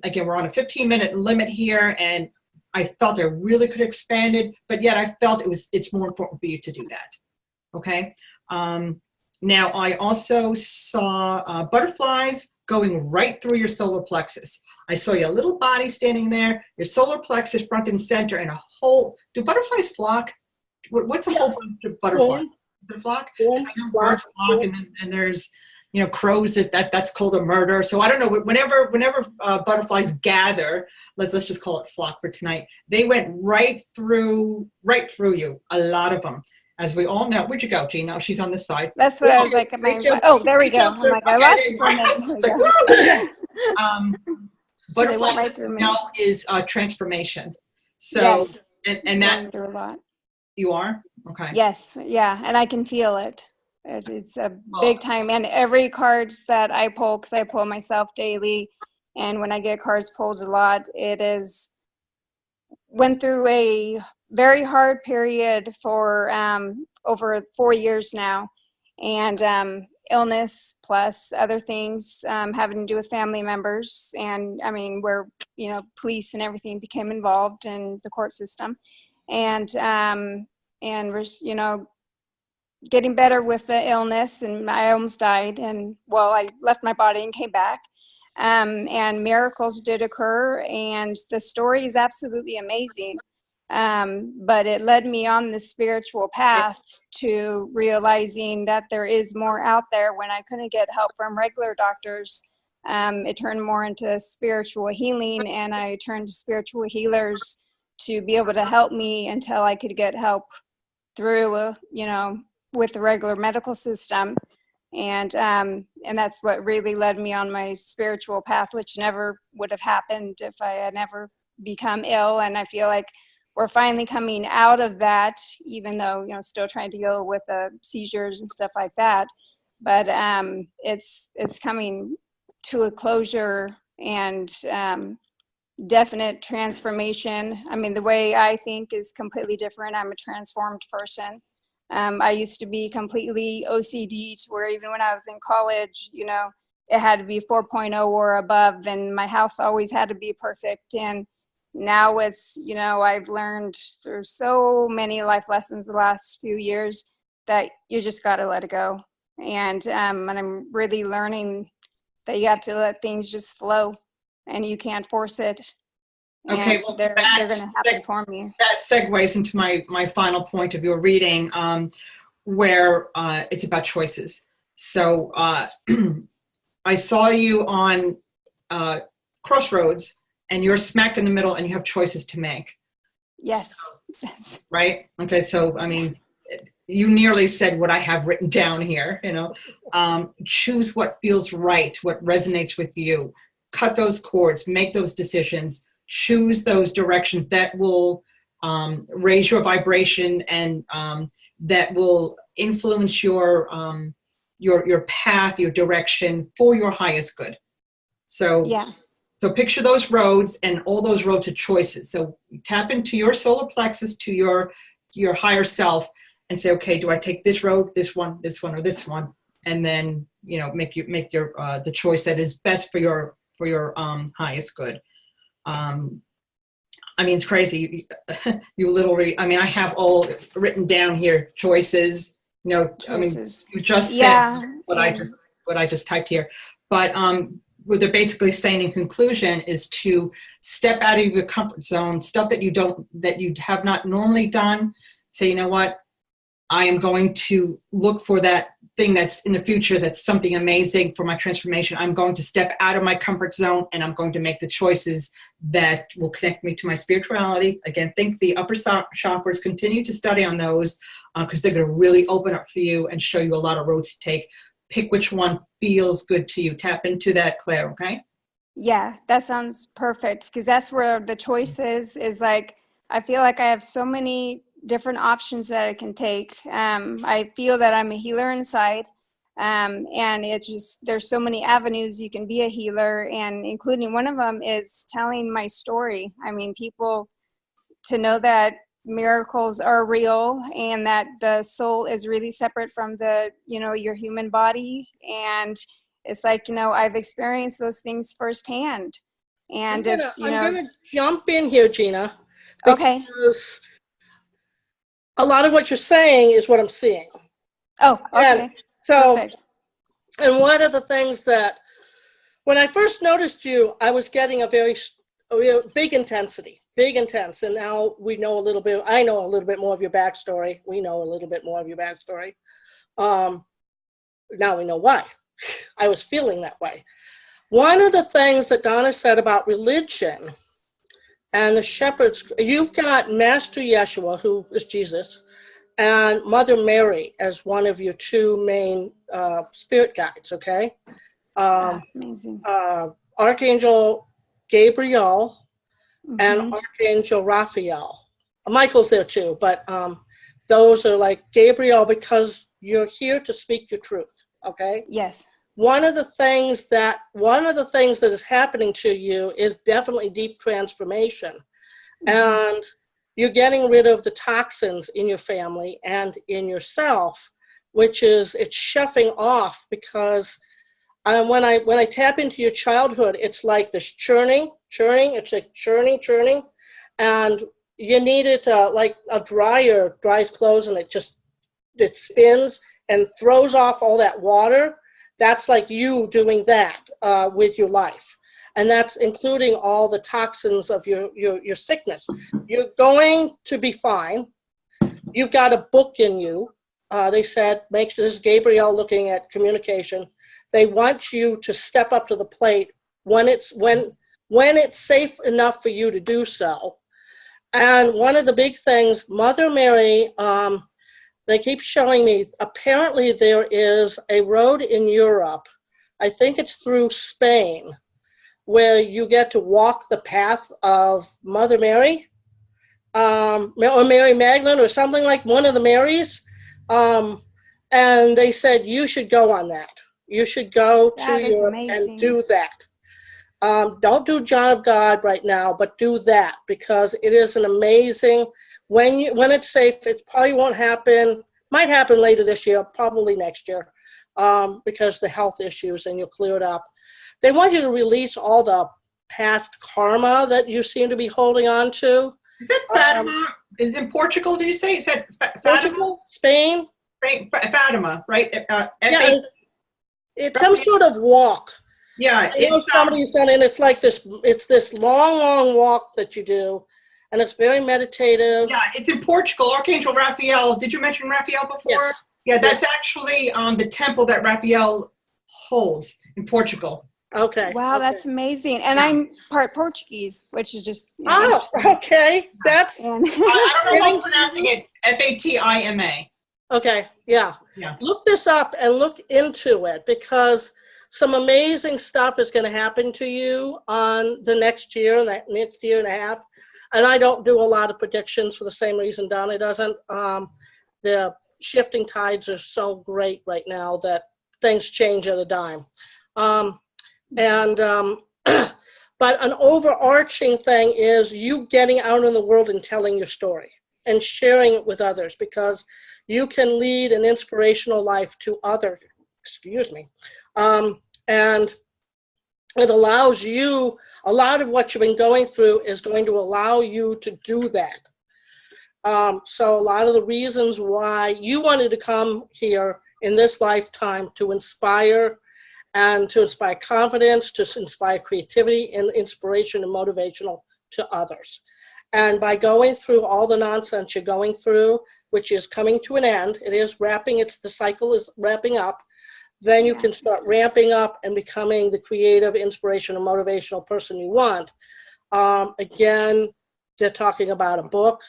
again, we're on a 15-minute limit here, and I felt I really could have expanded, but yet I felt it's more important for you to do that. Okay. Now, I also saw butterflies going right through your solar plexus. I saw your little body standing there, your solar plexus front and center, and a whole, do butterflies flock? What's a whole bunch of butterflies? The flock? 'Cause I know birds flock, and there's, crows, that's called a murder. So I don't know, whenever butterflies gather, let's just call it flock for tonight, they went right through you, a lot of them. As we all know, where'd you go, Gina? Oh, she's on this side. That's what I was like. Oh, there we go. I'm like, I lost you for a minute. There we go. So they went right Butterflies through me. now is transformation. So, Yes. and Going that, through a lot. you are? Okay. Yes, yeah, and I can feel it. It's a big time. And every cards that I pull, because I pull myself daily, and when I get cards pulled a lot, it is went through a very hard period for over 4 years now, and illness plus other things having to do with family members, and I mean where police and everything became involved in the court system, and we're getting better with the illness, and I almost died, and well, I left my body and came back, and miracles did occur, and the story is absolutely amazing. But it led me on the spiritual path to realizing that there is more out there. When I couldn't get help from regular doctors, it turned more into spiritual healing, and I turned to spiritual healers to be able to help me until I could get help through, with the regular medical system. And that's what really led me on my spiritual path, which never would have happened if I had never become ill. And I feel like we're finally coming out of that, even though, still trying to deal with the seizures and stuff like that. But it's coming to a closure, and definite transformation. I mean, the way I think is completely different. I'm a transformed person. I used to be completely OCD, to where even when I was in college, it had to be 4.0 or above, and my house always had to be perfect. And now it's, I've learned through so many life lessons the last few years that you just got to let it go. And I'm really learning that you have to let things just flow, and you can't force it. Okay, And well, they're going to happen for me. That segues into my final point of your reading, where it's about choices. So I saw you on crossroads, and you're smack in the middle, and you have choices to make. Yes. Right? Okay, so, I mean, you nearly said what I have written down here, choose what feels right, what resonates with you. Cut those cords, make those decisions, choose those directions that will raise your vibration, and that will influence your path, your direction for your highest good. So, Yeah. So picture those roads, and all those roads are choices. So tap into your solar plexus, to your higher self, and say, okay, do I take this road, this one, or this one? And then, make your the choice that is best for your highest good. I mean, it's crazy. You literally, I mean, I have all written down here, choices, Choices. I mean, you just said Yeah. what I just typed here. But what they're basically saying in conclusion is to step out of your comfort zone, stuff that you have not normally done. Say, you know what, I am going to look for that thing that's in the future, that's something amazing for my transformation. I'm going to step out of my comfort zone, and I'm going to make the choices that will connect me to my spirituality. Again, think the upper chakras, continue to study on those, because they're going to really open up for you and show you a lot of roads to take. Pick which one feels good to you. Tap into that, Claire, okay? Yeah, that sounds perfect, because that's where the choice is like, I feel like I have so many different options that I can take. I feel that I'm a healer inside, and it's just, there's so many avenues you can be a healer, and including one of them is telling my story. I mean, people to know that miracles are real and that the soul is really separate from the, your human body. And it's like, I've experienced those things firsthand. And I'm gonna jump in here, Gina. Okay. Because a lot of what you're saying is what I'm seeing. Oh, okay. And so, Perfect. and one of the things that, when I first noticed you, I was getting a real big intensity, big intense. And now we know a little bit, I know a little bit more of your backstory. We know a little bit more of your backstory. Now we know why I was feeling that way. One of the things that Donna said about religion and the shepherds, you've got Master Yeshua, who is Jesus, and Mother Mary as one of your two main spirit guides, okay? Amazing. Archangel Gabriel and Mhm. Archangel Raphael. Michael's there too, but those are like Gabriel, because you're here to speak your truth, okay? Yes. One of the things that is happening to you is definitely deep transformation. And you're getting rid of the toxins in your family and in yourself, which is, it's shuffling off, because when I tap into your childhood, it's like this churning, it's like churning, and you need it like a dryer dries clothes, and it spins and throws off all that water. That's like you doing that with your life. And that's including all the toxins of your sickness. You're going to be fine. You've got a book in you. They said, this is Gabriel looking at communication. They want you to step up to the plate when it's safe enough for you to do so. And one of the big things, Mother Mary, they keep showing me, apparently there is a road in Europe, I think it's through Spain, where you get to walk the path of Mother Mary, or Mary Magdalene, or something like one of the Marys. And they said you should go on that. You should go to Europe and do that. Don't do John of God right now, but do that, because it is an amazing, when it's safe, it probably won't happen, might happen later this year, probably next year, because the health issues, and you'll clear it up. They want you to release all the past karma that you seem to be holding on to. Is it Fatima? Is it Portugal, did you say? Is that Portugal? Spain? Fatima, right? Yeah, it's some sort of walk. Yeah, I know somebody's done it, and it's this long walk that you do, and it's very meditative. Yeah, it's in Portugal. Archangel Raphael. Did you mention Raphael before? Yes. Yeah, that's actually the temple that Raphael holds in Portugal. Okay. Wow, okay. That's amazing. And I'm part Portuguese, which is just okay. That's And I don't know how I'm pronouncing it. Fatima. okay. Yeah. Look this up and look into it, because some amazing stuff is going to happen to you on the next year and a half. And I don't do a lot of predictions for the same reason Donna doesn't. The shifting tides are so great right now that things change at a dime. But an overarching thing is you getting out in the world and telling your story and sharing it with others, because you can lead an inspirational life to others. And it allows you, a lot of what you've been going through is going to allow you to do that. So a lot of the reasons why you wanted to come here in this lifetime to inspire and to inspire confidence, to inspire creativity and inspiration and motivational to others. And by going through all the nonsense you're going through, which is coming to an end, it is wrapping, the cycle is wrapping up, then you can start ramping up and becoming the creative, inspirational, motivational person you want. Again, they're talking about a book,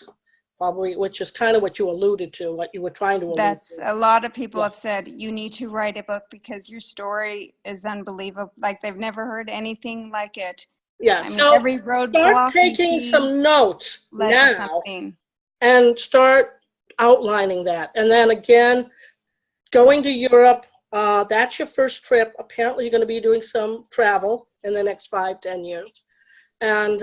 probably, which is kind of what you alluded to, what you were trying to allude That's to. a lot of people have said you need to write a book because your story is unbelievable. Like they've never heard anything like it. Yeah, I mean, so every roadblock start taking some notes led to now something. and start outlining that. And then again, going to Europe, that's your first trip. Apparently you're going to be doing some travel in the next 5-10 years. And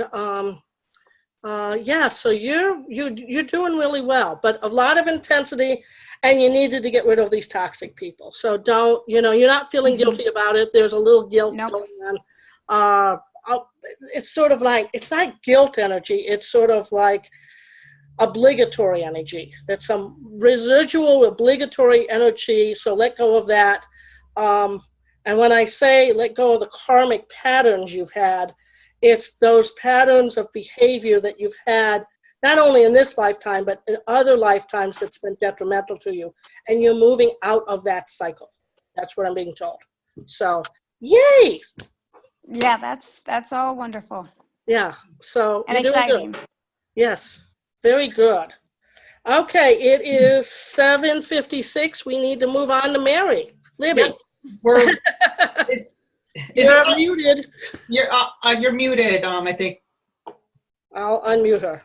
yeah, so you're doing really well, but a lot of intensity, and you needed to get rid of these toxic people. So don't, you're not feeling guilty about it. There's a little guilt going on. It's sort of like, it's not guilt energy. It's sort of like obligatory energy. That's some residual obligatory energy. So let go of that. And when I say let go of the karmic patterns you've had, it's those patterns of behavior that you've had, not only in this lifetime, but in other lifetimes that's been detrimental to you. And you're moving out of that cycle. That's what I'm being told. So, yay! Yeah, that's all wonderful. Yeah, so And you're doing exciting. good. Yes, very good. Okay, it is 7:56. We need to move on to Mary. Libby. Yes, we're. You're muted. You're muted. I think. I'll unmute her.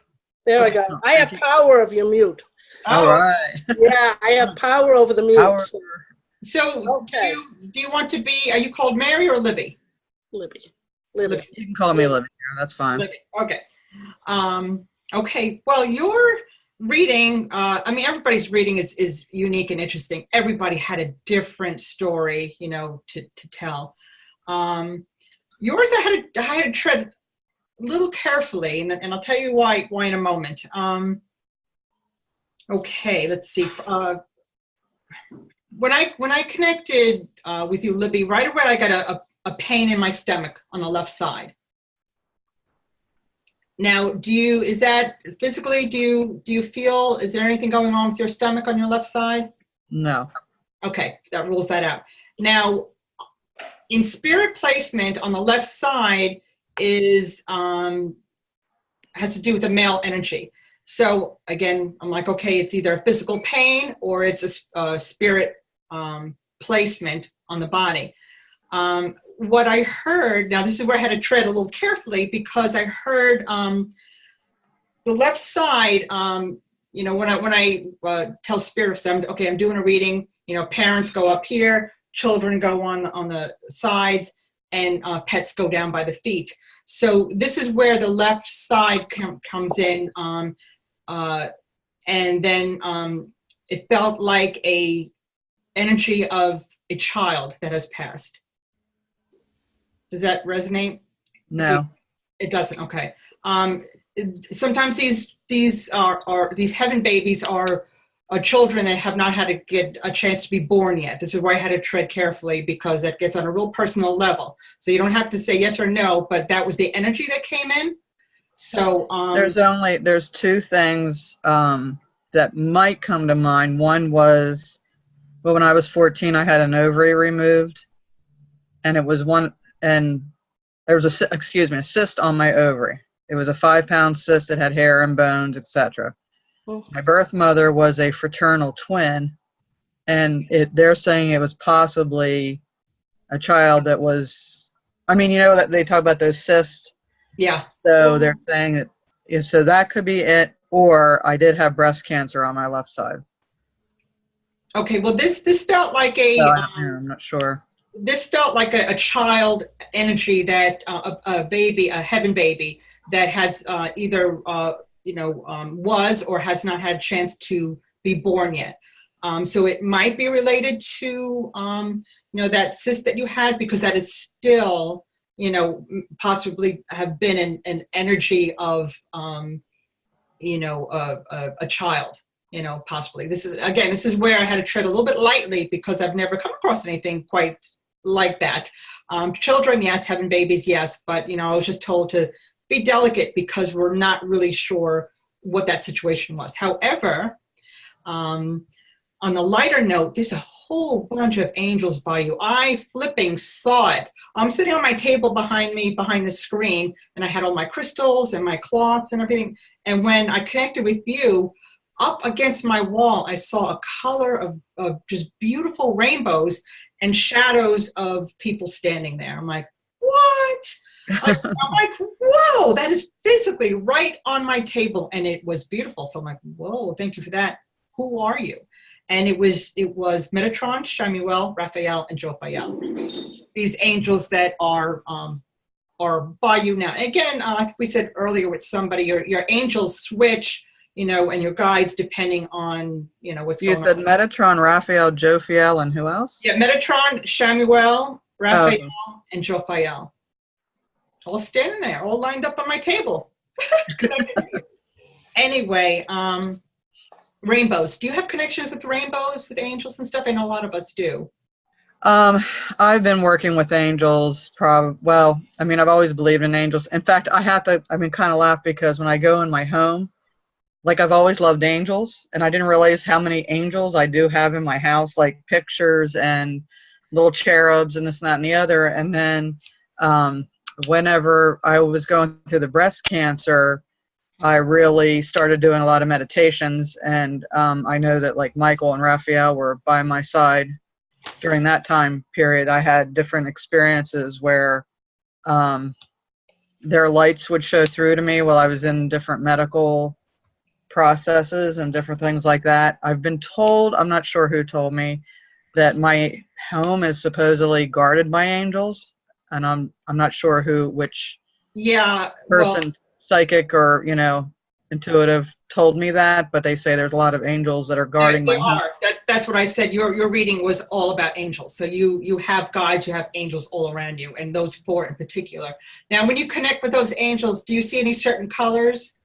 There we Okay. go. I have power of your mute. All right. Yeah, I have power over the mute. Power. Okay. So do you want to be? Are you called Mary or Libby? Libby. You can call me Libby. That's fine. Libby. Okay. Okay. Well, your reading. I mean, everybody's reading is unique and interesting. Everybody had a different story, to tell. Yours, I had to tread a little carefully, and I'll tell you why in a moment. Okay, let's see. When I connected with you, Libby, right away I got a pain in my stomach on the left side. Now, is that physically? Do you feel? Is there anything going on with your stomach on your left side? No. Okay, that rules that out. Now, in spirit placement on the left side has to do with the male energy. So again, I'm like, okay, it's either a physical pain or it's a spirit placement on the body. What I heard, now this is where I had to tread a little carefully, because I heard the left side, when I tell spirits, okay, I'm doing a reading, parents go up here, children go on the sides, and pets go down by the feet. So this is where the left side comes in, and then it felt like a energy of a child that has passed. Does that resonate? No. It doesn't. Okay. Sometimes these heaven babies are children that have not had a chance to be born yet. This is where I had to tread carefully, because that gets on a real personal level. So you don't have to say yes or no, but that was the energy that came in. So there's two things that might come to mind. One was, well, when I was 14, I had an ovary removed, and there was a cyst on my ovary. It was a 5-pound cyst that had hair and bones, etc. My birth mother was a fraternal twin, and they're saying it was possibly a child that was, that they talk about those cysts. Yeah. So they're saying that, so that could be it, or I did have breast cancer on my left side. Okay, well, this felt like I'm not sure. This felt like a child energy, that a heaven baby that has either was or has not had a chance to be born yet. So it might be related to that cyst that you had, because that is still possibly have been an energy of a child. Possibly. This is where I had to tread a little bit lightly, because I've never come across anything quite like that. Children, yes. Having babies, yes. But, you know, I was just told to be delicate because we're not really sure what that situation was. However, on the lighter note, there's a whole bunch of angels by you. I flipping saw it. I'm sitting on my table behind me, behind the screen, and I had all my crystals and my cloths and everything. And when I connected with you, up against my wall, I saw a color of just beautiful rainbows and shadows of people standing there. I'm like, what? I'm like, whoa, that is physically right on my table. And it was beautiful. So I'm like, whoa, thank you for that. Who are you? And it was Metatron, Shamuel, Raphael, and Jophiel. These angels that are by you now. Again, like we said earlier with somebody, your angels switch, you know, and your guides depending on, you know, what's going on. You said Metatron, Raphael, Jophiel, and who else? Yeah, Metatron, Shamuel, Raphael, and Jophiel. All standing there, all lined up on my table. Anyway, rainbows. Do you have connections with rainbows, with angels and stuff? I know a lot of us do. I've been working with angels well, I mean, I've always believed in angels. In fact, I kind of laugh because when I go in my home, like I've always loved angels, and I didn't realize how many angels I do have in my house, like pictures and little cherubs and this and that and the other. And then whenever I was going through the breast cancer, I really started doing a lot of meditations, and I know that like Michael and Raphael were by my side during that time period. I had different experiences where their lights would show through to me while I was in different medical processes and different things like that. I've been told, I'm not sure who told me, that my home is supposedly guarded by angels, and I'm not sure which person, psychic or, you know, intuitive, told me that, but they say there's a lot of angels that are guarding my home. That's what I said. Your reading was all about angels. So you have guides, you have angels all around you, and those 4 in particular. Now, when you connect with those angels, do you see any certain colors?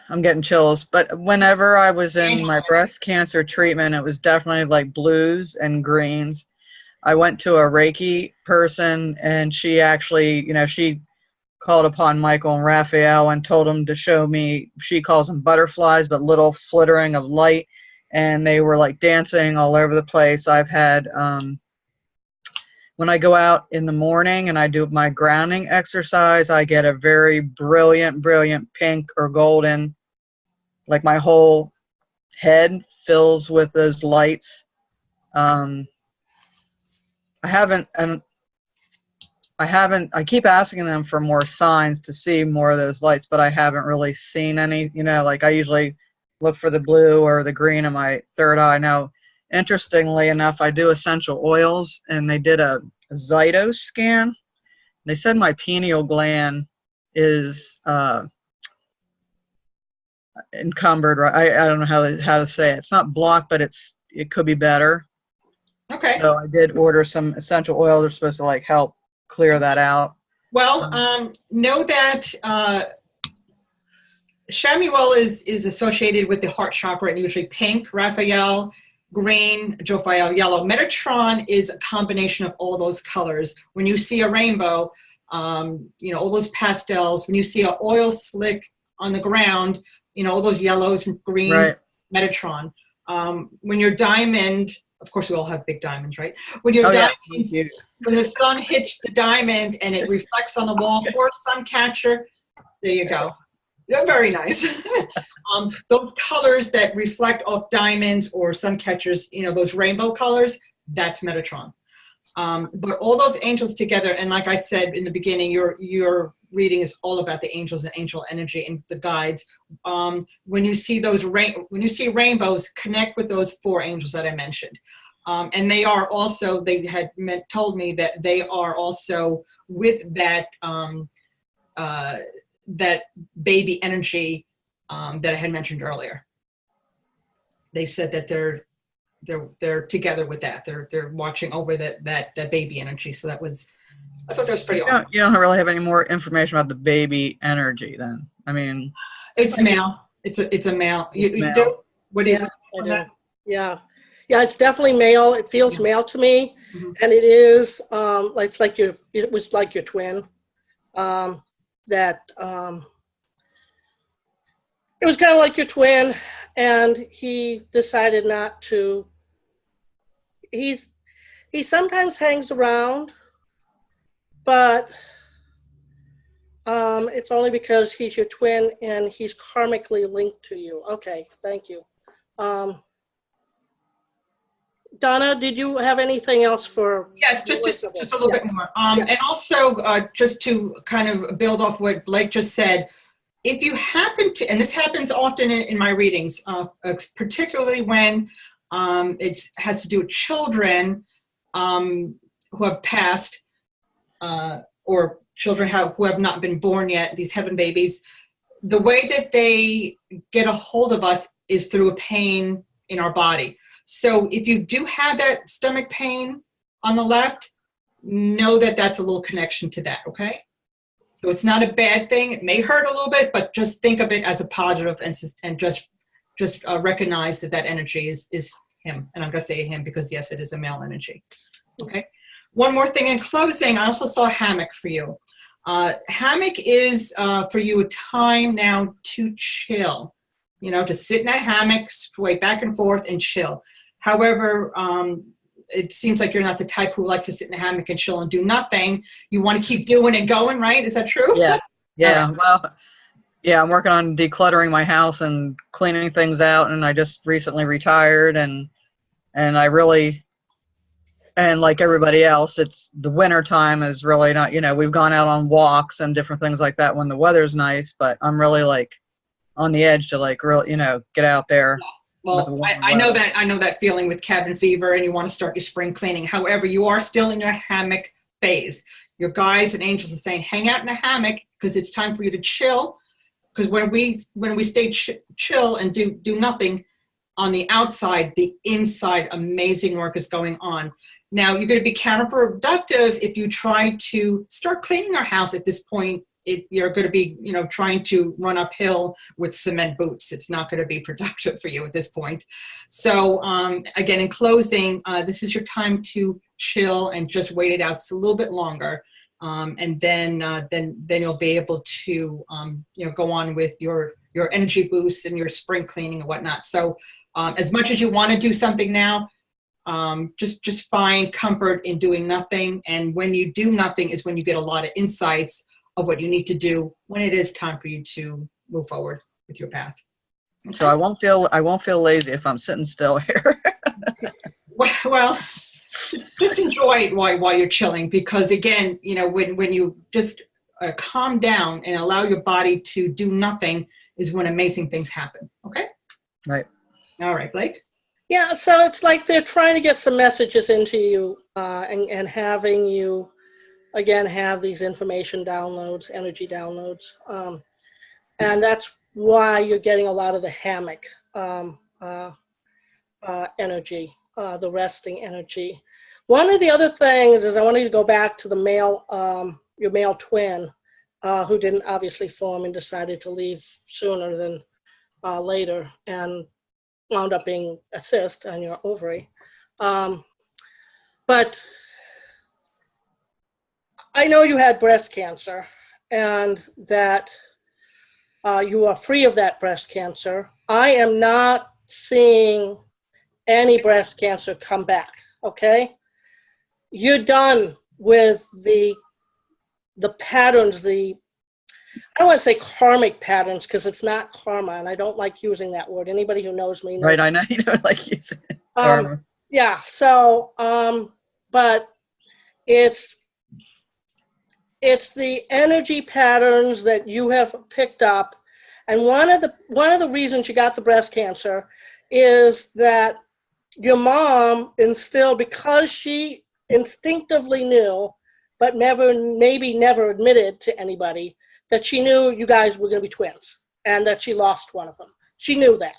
I'm getting chills, but whenever I was in my breast cancer treatment, it was definitely like blues and greens. I went to a Reiki person, and she actually, you know, she called upon Michael and Raphael and told them to show me, she calls them butterflies, but little flittering of light, and they were like dancing all over the place. I've had, when I go out in the morning and I do my grounding exercise, I get a very brilliant pink or golden, like my whole head fills with those lights. I keep asking them for more signs to see more of those lights, but I haven't really seen any. You know, like I usually look for the blue or the green in my third eye. Now, interestingly enough, I do essential oils, and they did a Zyto scan. They said my pineal gland is encumbered. Right? I don't know how to say it. It's not blocked, but it could be better. Okay. So I did order some essential oils. They're supposed to like help clear that out. Well, know that Shamuel is associated with the heart chakra, and usually pink. Raphael, green. Jophiel, yellow. Metatron is a combination of all those colors. When you see a rainbow, you know, all those pastels. When you see an oil slick on the ground, you know, all those yellows and greens. Right. Metatron. When your diamond, of course, we all have big diamonds, right? When your diamonds, when the sun hits the diamond and it reflects on the wall, or sun catcher, there you go. You're very nice. Those colors that reflect off diamonds or sun catchers, you know, those rainbow colors, that's Metatron. But all those angels together, and like I said in the beginning, your reading is all about the angels and angel energy and the guides. When you see rainbows, connect with those 4 angels that I mentioned. And they are also, they had told me that they are also with that that baby energy that I had mentioned earlier. They said that they're together with that. They're watching over that baby energy. So I thought that was pretty awesome. You don't really have any more information about the baby energy then? I mean, it's male. It's a male. You do? What do you? Yeah. Yeah, it's definitely male. It feels male to me, Mhm. and it is like it's like it was like your twin. That it was kind of like your twin, and he decided not to. He's he sometimes hangs around, but it's only because he's your twin and he's karmically linked to you. Okay, thank you. Donna, did you have anything else for? Yes, the just rest of it? a little Yeah. bit more. Yeah. And also, just to kind of build off what Blake just said, if you happen to, and this happens often in my readings, particularly when it has to do with children who have passed, or children who have not been born yet, these heaven babies, the way that they get a hold of us is through a pain in our body. So if you do have that stomach pain on the left, know that that's a little connection to that, okay? So it's not a bad thing. It may hurt a little bit, but just think of it as a positive and just recognize that that energy is him. And I'm going to say him because, yes, it is a male energy, okay? One more thing in closing, I also saw a hammock for you. Hammock is for you a time now to chill, you know, to sit in that hammock, sway back and forth and chill. However, it seems like you're not the type who likes to sit in a hammock and chill and do nothing. You want to keep doing and going, right? Is that true? Yeah. Yeah. Right. Well, yeah, I'm working on decluttering my house and cleaning things out, and I just recently retired, and I really, and like everybody else, it's the winter time is really not, you know, we've gone out on walks and different things like that when the weather's nice, but I'm really like on the edge to like really, you know, get out there. Well, I know that feeling with cabin fever, and you want to start your spring cleaning. However, you are still in your hammock phase. Your guides and angels are saying, hang out in a hammock because it's time for you to chill. Because when we stay chill and do nothing on the outside, the inside amazing work is going on. Now, you're going to be counterproductive if you try to start cleaning our house at this point. You're going to be, you know, trying to run uphill with cement boots. It's not going to be productive for you at this point. So again, in closing, this is your time to chill and just wait it out just a little bit longer. And then you'll be able to, you know, go on with your energy boosts and your spring cleaning and whatnot. So as much as you want to do something now, just find comfort in doing nothing. And when you do nothing is when you get a lot of insights of what you need to do when it is time for you to move forward with your path. Okay? So I won't feel lazy if I'm sitting still here. Well, just enjoy it while you're chilling, because again, you know, when you just calm down and allow your body to do nothing is when amazing things happen. Okay. Right. All right, Blake. Yeah, so it's like they're trying to get some messages into you and having you, again, have these information downloads, energy downloads. And that's why you're getting a lot of the hammock energy, the resting energy. One of the other things is I wanted to go back to the male, your male twin, who didn't obviously form and decided to leave sooner than later and wound up being a cyst on your ovary. But I know you had breast cancer and that you are free of that breast cancer. I am not seeing any breast cancer come back, okay? You're done with the patterns, I don't want to say karmic patterns because it's not karma, and I don't like using that word. Anybody who knows me knows. Right, I know you don't like using it. Yeah, so, but it's the energy patterns that you have picked up, and one of the reasons you got the breast cancer is that your mom instilled, because she instinctively knew, but maybe never admitted to anybody, that she knew you guys were going to be twins and that she lost one of them. She knew that.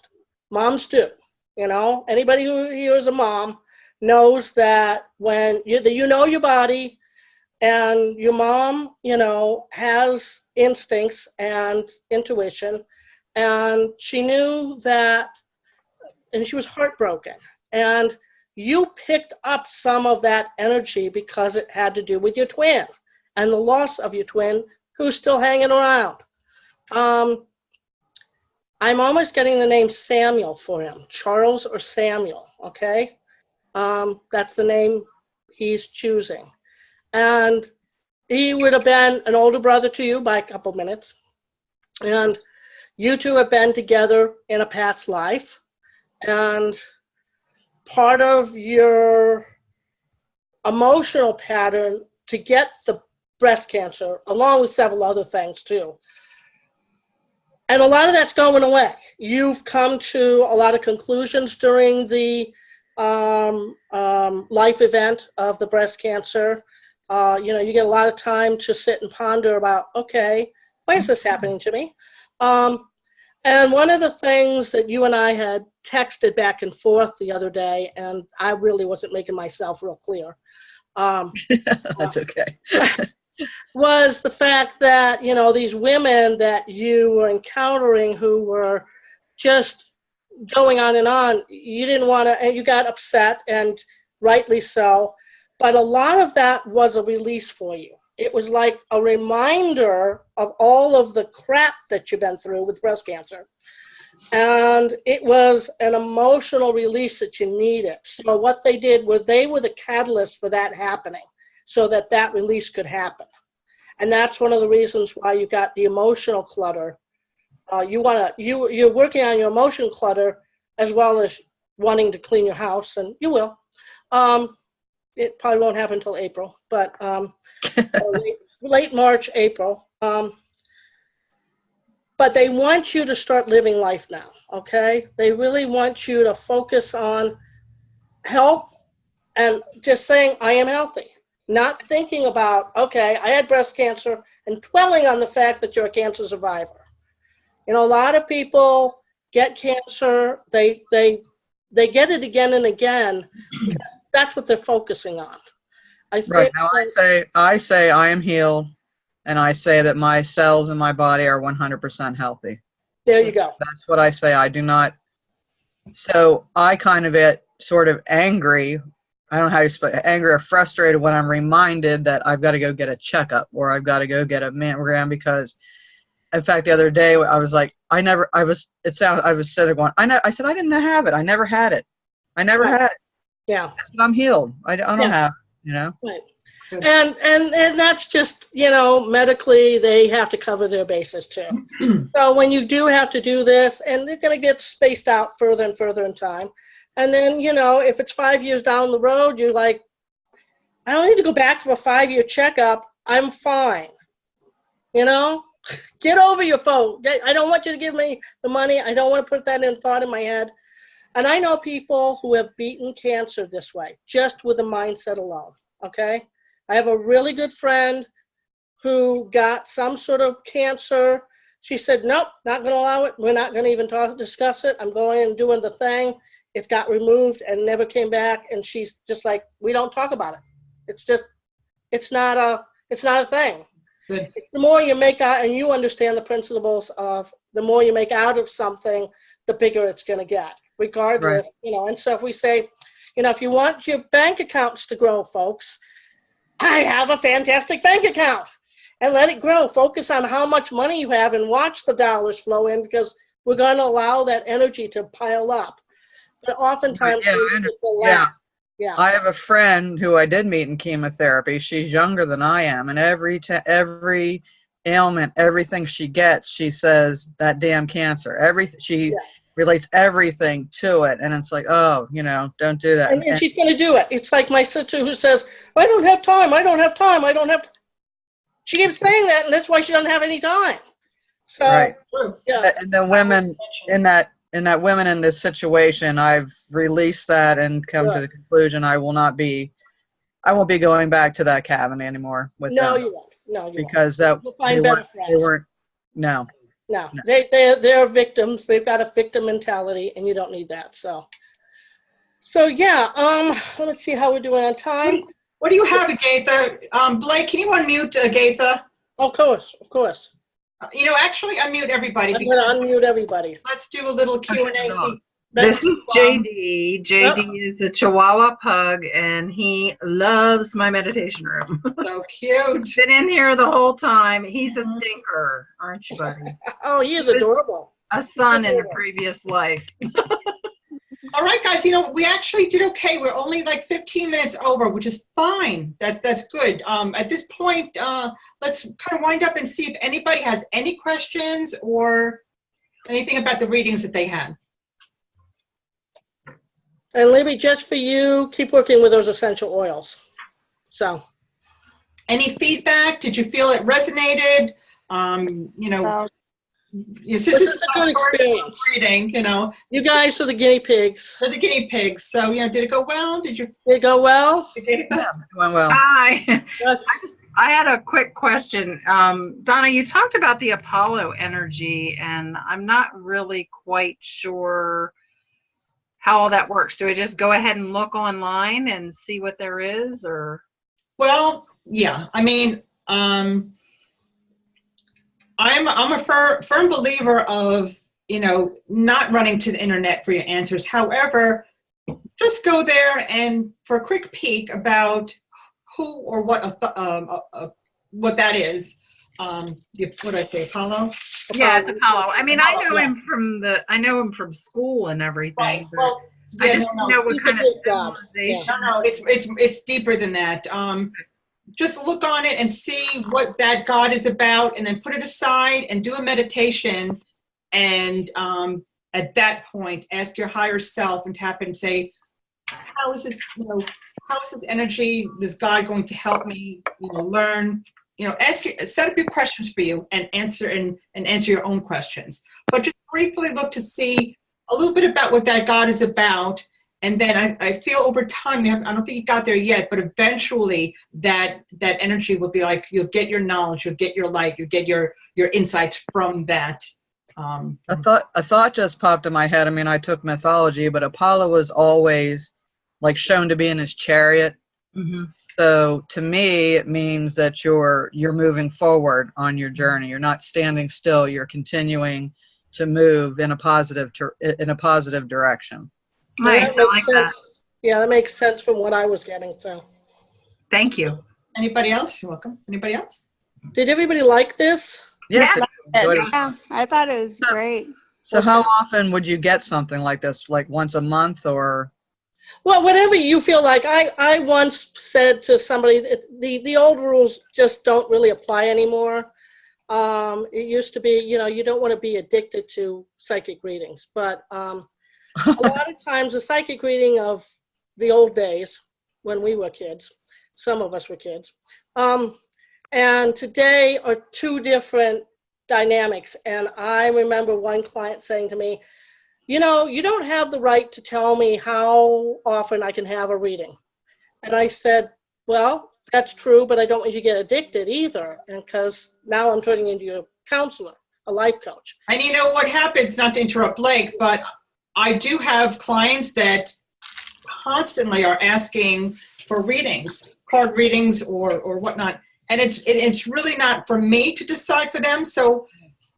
Moms do. You know, anybody who is a mom knows that when you know your body, and your mom, you know, has instincts and intuition, and she knew that, and she was heartbroken. And you picked up some of that energy because it had to do with your twin and the loss of your twin, who's still hanging around. I'm almost getting the name Samuel for him, Charles or Samuel, okay? That's the name he's choosing. And he would have been an older brother to you by a couple minutes. And you two have been together in a past life. And part of your emotional pattern to get the breast cancer, along with several other things too, and a lot of that's going away. You've come to a lot of conclusions during the life event of the breast cancer. You get a lot of time to sit and ponder about, okay, why is this happening to me? And one of the things that you and I had texted back and forth the other day, and I really wasn't making myself real clear. That's okay. Was the fact that, these women that you were encountering who were just going on and on, you didn't want to, and you got upset, and rightly so, but a lot of that was a release for you. It was like a reminder of all of the crap that you've been through with breast cancer. And it was an emotional release that you needed. So what they did was they were the catalyst for that happening, so that that release could happen. And that's one of the reasons why you got the emotional clutter. You're working on your emotional clutter as well as wanting to clean your house, and you will. It probably won't happen until April, but late March, April. But they want you to start living life now, okay? They really want you to focus on health and just saying, I am healthy. Not thinking about, okay, I had breast cancer, and dwelling on the fact that you're a cancer survivor. A lot of people get cancer, they get it again and again because that's what they're focusing on. Right. Now I say I am healed, and I say that my cells in my body are 100% healthy. There you go. That's what I say. I do not. So I kind of get sort of angry. I don't know how you explain, angry or frustrated when I'm reminded that I've got to go get a checkup or I've got to go get a mammogram, because in fact, the other day I was like, I was sitting there going, I said, I didn't have it. I never had it. I never had it. Yeah. I said, I'm healed. I don't have it, Right. And that's just, medically they have to cover their bases too. So when you do have to do this, and they're going to get spaced out further and further in time. And then, if it's 5 years down the road, you're like, I don't need to go back for a 5-year checkup. I'm fine. Get over your phone. I don't want you to give me the money. I don't want to put that thought in my head. And I know people who have beaten cancer this way, just with a mindset alone, okay? I have a really good friend who got some sort of cancer. She said, nope, not going to allow it. We're not going to even discuss it. I'm going and doing the thing. It got removed and never came back. And she's just like, we don't talk about it. It's not a thing. Good. The more you make out, and you understand the principles of the more you make out of something, the bigger it's going to get, regardless, right. And so if we say, if you want your bank accounts to grow, folks, I have a fantastic bank account, and let it grow. Focus on how much money you have and watch the dollars flow in, because we're going to allow that energy to pile up. But oftentimes, yeah. I have a friend who I did meet in chemotherapy. She's younger than I am, and every ailment, everything she gets, she says that damn cancer. She relates everything to it, and it's like, oh, don't do that. And she's going to do it. It's like my sister who says, I don't have time. I don't have time. I don't have. She keeps saying that, and that's why she doesn't have any time. So, right. Yeah. And the women women in this situation, I've released that and come to the conclusion I won't be going back to that cabin anymore with them. No, you won't. No, you because won't. You'll find better friends. They weren't. No. They're victims. They've got a victim mentality, and you don't need that. So yeah. Let's see how we're doing on time. What do you have, Agatha? Blake, can you unmute Agatha? Of course. Actually unmute everybody. I'm going to unmute everybody. Let's do a little Q&A. This is JD. JD is a Chihuahua pug, and he loves my meditation room. So cute. He's been in here the whole time. He's a stinker, aren't you, buddy? Oh, he is adorable. A son in a previous life. All right, guys, we actually did okay. We're only like 15 minutes over, which is fine. That's good. At this point, let's kind of wind up and see if anybody has any questions or anything about the readings that they had. And Libby, just for you, keep working with those essential oils. So, any feedback? Did you feel it resonated? This is a good experience. Reading, You guys are the guinea pigs. They're the guinea pigs. So, did it go well? Did it go well? Yeah, it went well. Hi. I had a quick question. Donna, you talked about the Apollo energy, and I'm not really quite sure how all that works. Do I just go ahead and look online and see what there is, or? Well, yeah. I mean, I'm a firm believer of, not running to the internet for your answers. However, just go there and for a quick peek about who or what that is. What did I say, Apollo? Yeah, it's Apollo. I mean, I know him from school and everything. Right. Well, I just don't know what kind of Yeah. No, it's deeper than that. Just look on it and see what that God is about, and then put it aside and do a meditation. And at that point, ask your higher self and tap in and say, how is this energy, this God going to help me, learn? Set up your questions for you and answer your own questions. But just briefly look to see a little bit about what that God is about. And then I feel over time, I don't think you got there yet, but eventually that energy will be like, you'll get your knowledge, you'll get your light, you'll get your insights from that. A thought just popped in my head. I mean, I took mythology, but Apollo was always like shown to be in his chariot. Mm-hmm. So to me, it means that you're moving forward on your journey. You're not standing still. You're continuing to move in a positive direction. Nice. I like that. Yeah, that makes sense from what I was getting. So, thank you. Anybody else? You're welcome. Anybody else? Did everybody like this? Yes. Yeah, I thought it was great. So how often would you get something like this? Like once a month or? Well, whatever you feel like. I once said to somebody, the old rules just don't really apply anymore. It used to be, you don't want to be addicted to psychic readings, but a lot of times the psychic reading of the old days when we were kids, some of us were kids, and today are two different dynamics. And I remember one client saying to me, you don't have the right to tell me how often I can have a reading. And I said, well, that's true, but I don't want you to get addicted either. And because now I'm turning into a counselor, a life coach. And you know what happens, not to interrupt Blake, but I do have clients that constantly are asking for readings, card readings or whatnot. And it's really not for me to decide for them. So,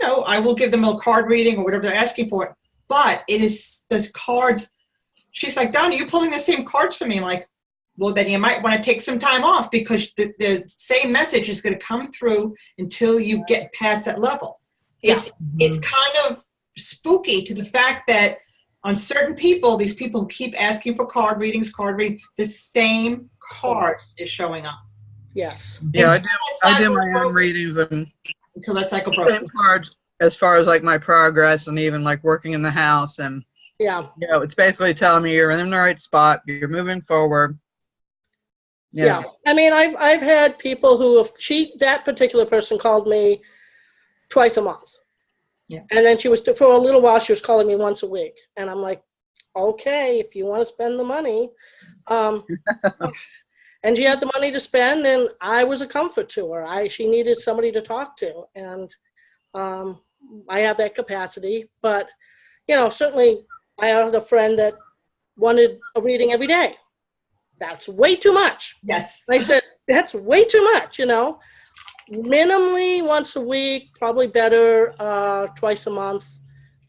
I will give them a card reading or whatever they're asking for. But it is the cards. She's like, Donna, you're pulling the same cards for me. I'm like, well, then you might want to take some time off because the same message is going to come through until you get past that level. It's kind of spooky to the fact that on certain people, these people who keep asking for card readings, the same card is showing up. Yes. Yeah, I do my own readings until that cycle broke. Same cards as far as like my progress and even like working in the house and it's basically telling me you're in the right spot, you're moving forward. Yeah. I mean, I've had people who that particular person called me twice a month. Yeah. And then for a little while, she was calling me once a week. And I'm like, okay, if you want to spend the money. And she had the money to spend, and I was a comfort to her. She needed somebody to talk to. And I have that capacity. But, certainly I had a friend that wanted a reading every day. That's way too much. Yes. I said, that's way too much, Minimally once a week, probably better twice a month.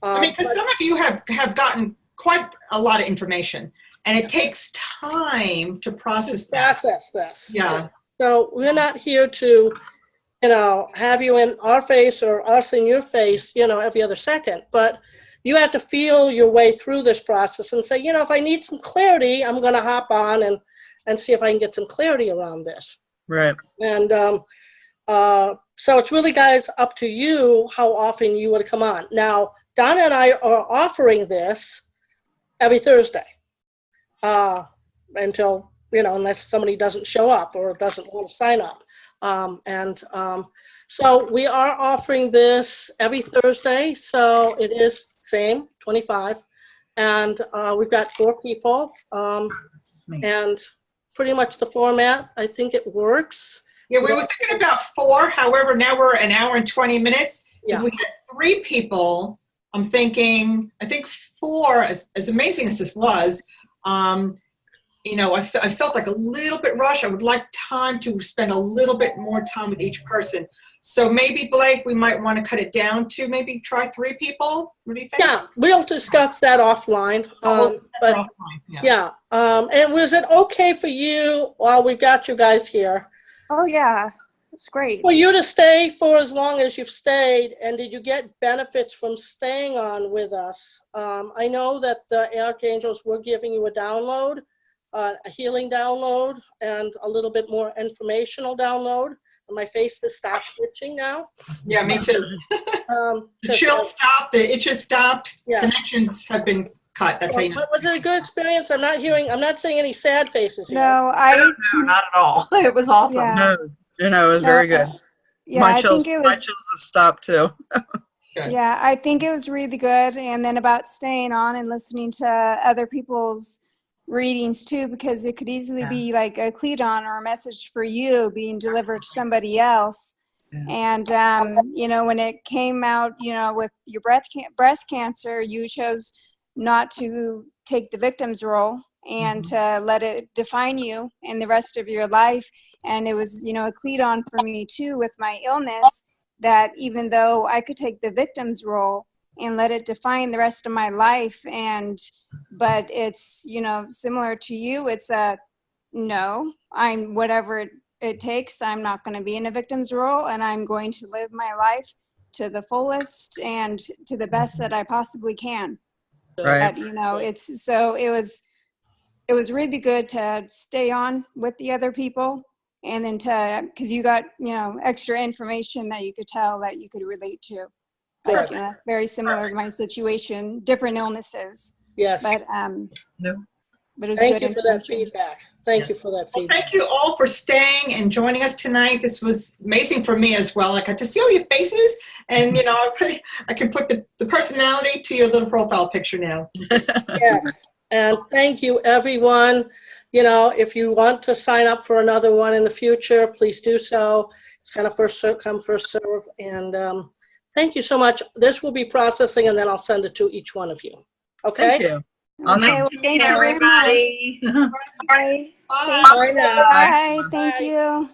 Because some of you have gotten quite a lot of information, and it takes time to process that. Process this. Yeah. So we're not here to, have you in our face or us in your face, every other second. But you have to feel your way through this process and say, if I need some clarity, I'm going to hop on and see if I can get some clarity around this. Right. And so it's really, guys, up to you how often you want to come on. Now, Donna and I are offering this every Thursday until, unless somebody doesn't show up or doesn't want to sign up. So we are offering this every Thursday. So it is same, 25. And we've got 4 people. And pretty much the format, I think it works. Yeah, we were thinking about 4. However, now we're an hour and 20 minutes. Yeah. If we had 3 people, I think 4, as amazing as this was, I felt like a little bit rushed. I would like time to spend a little bit more time with each person. So maybe, Blake, we might want to cut it down to maybe try 3 people. What do you think? Yeah, we'll discuss that offline. And was it okay for you, while we've got you guys here, Oh yeah, it's great. for you to stay for as long as you've stayed? And did you get benefits from staying on with us? I know that the Archangels were giving you a download, a healing download, and a little bit more informational download. And my face has stopped itching now. Yeah, me too. The chill stopped, the itches stopped, Yeah. Connections have been cut. That's how you know. Was it a good experience? I'm not seeing any sad faces here. No, No, not at all. It was awesome. Yeah. No, it was very good. Yeah, my I chills, think it my was. chills have stopped too. Yeah, I think it was really good. And then about staying on and listening to other people's readings too, because it could easily be like a Cledon or a message for you being delivered to somebody else. And, when it came out, with your breast cancer, you chose not to take the victim's role and to let it define you in the rest of your life. And it was, a Cledon for me too with my illness, that even though I could take the victim's role and let it define the rest of my life, but it's, similar to you, it's no, I'm whatever it takes. I'm not going to be in a victim's role, and I'm going to live my life to the fullest and to the best that I possibly can. Right. But, it was really good to stay on with the other people, and then because you got, extra information that you could tell that you could relate to. Like, it's very similar to my situation, different illnesses. Yes. But but it was Thank good you for that information. feedback. Thank you for that Well, feedback. thank you all for staying and joining us tonight. This was amazing for me as well. I got to see all your faces, and I can put the personality to your little profile picture now. Yes. And thank you, everyone. If you want to sign up for another one in the future, please do so. It's kind of first come, first serve. And thank you so much. This will be processing, and then I'll send it to each one of you. Okay? Thank you. Okay, well, thank you very much. Everybody. Bye. Bye. Bye now. Bye. Thank you.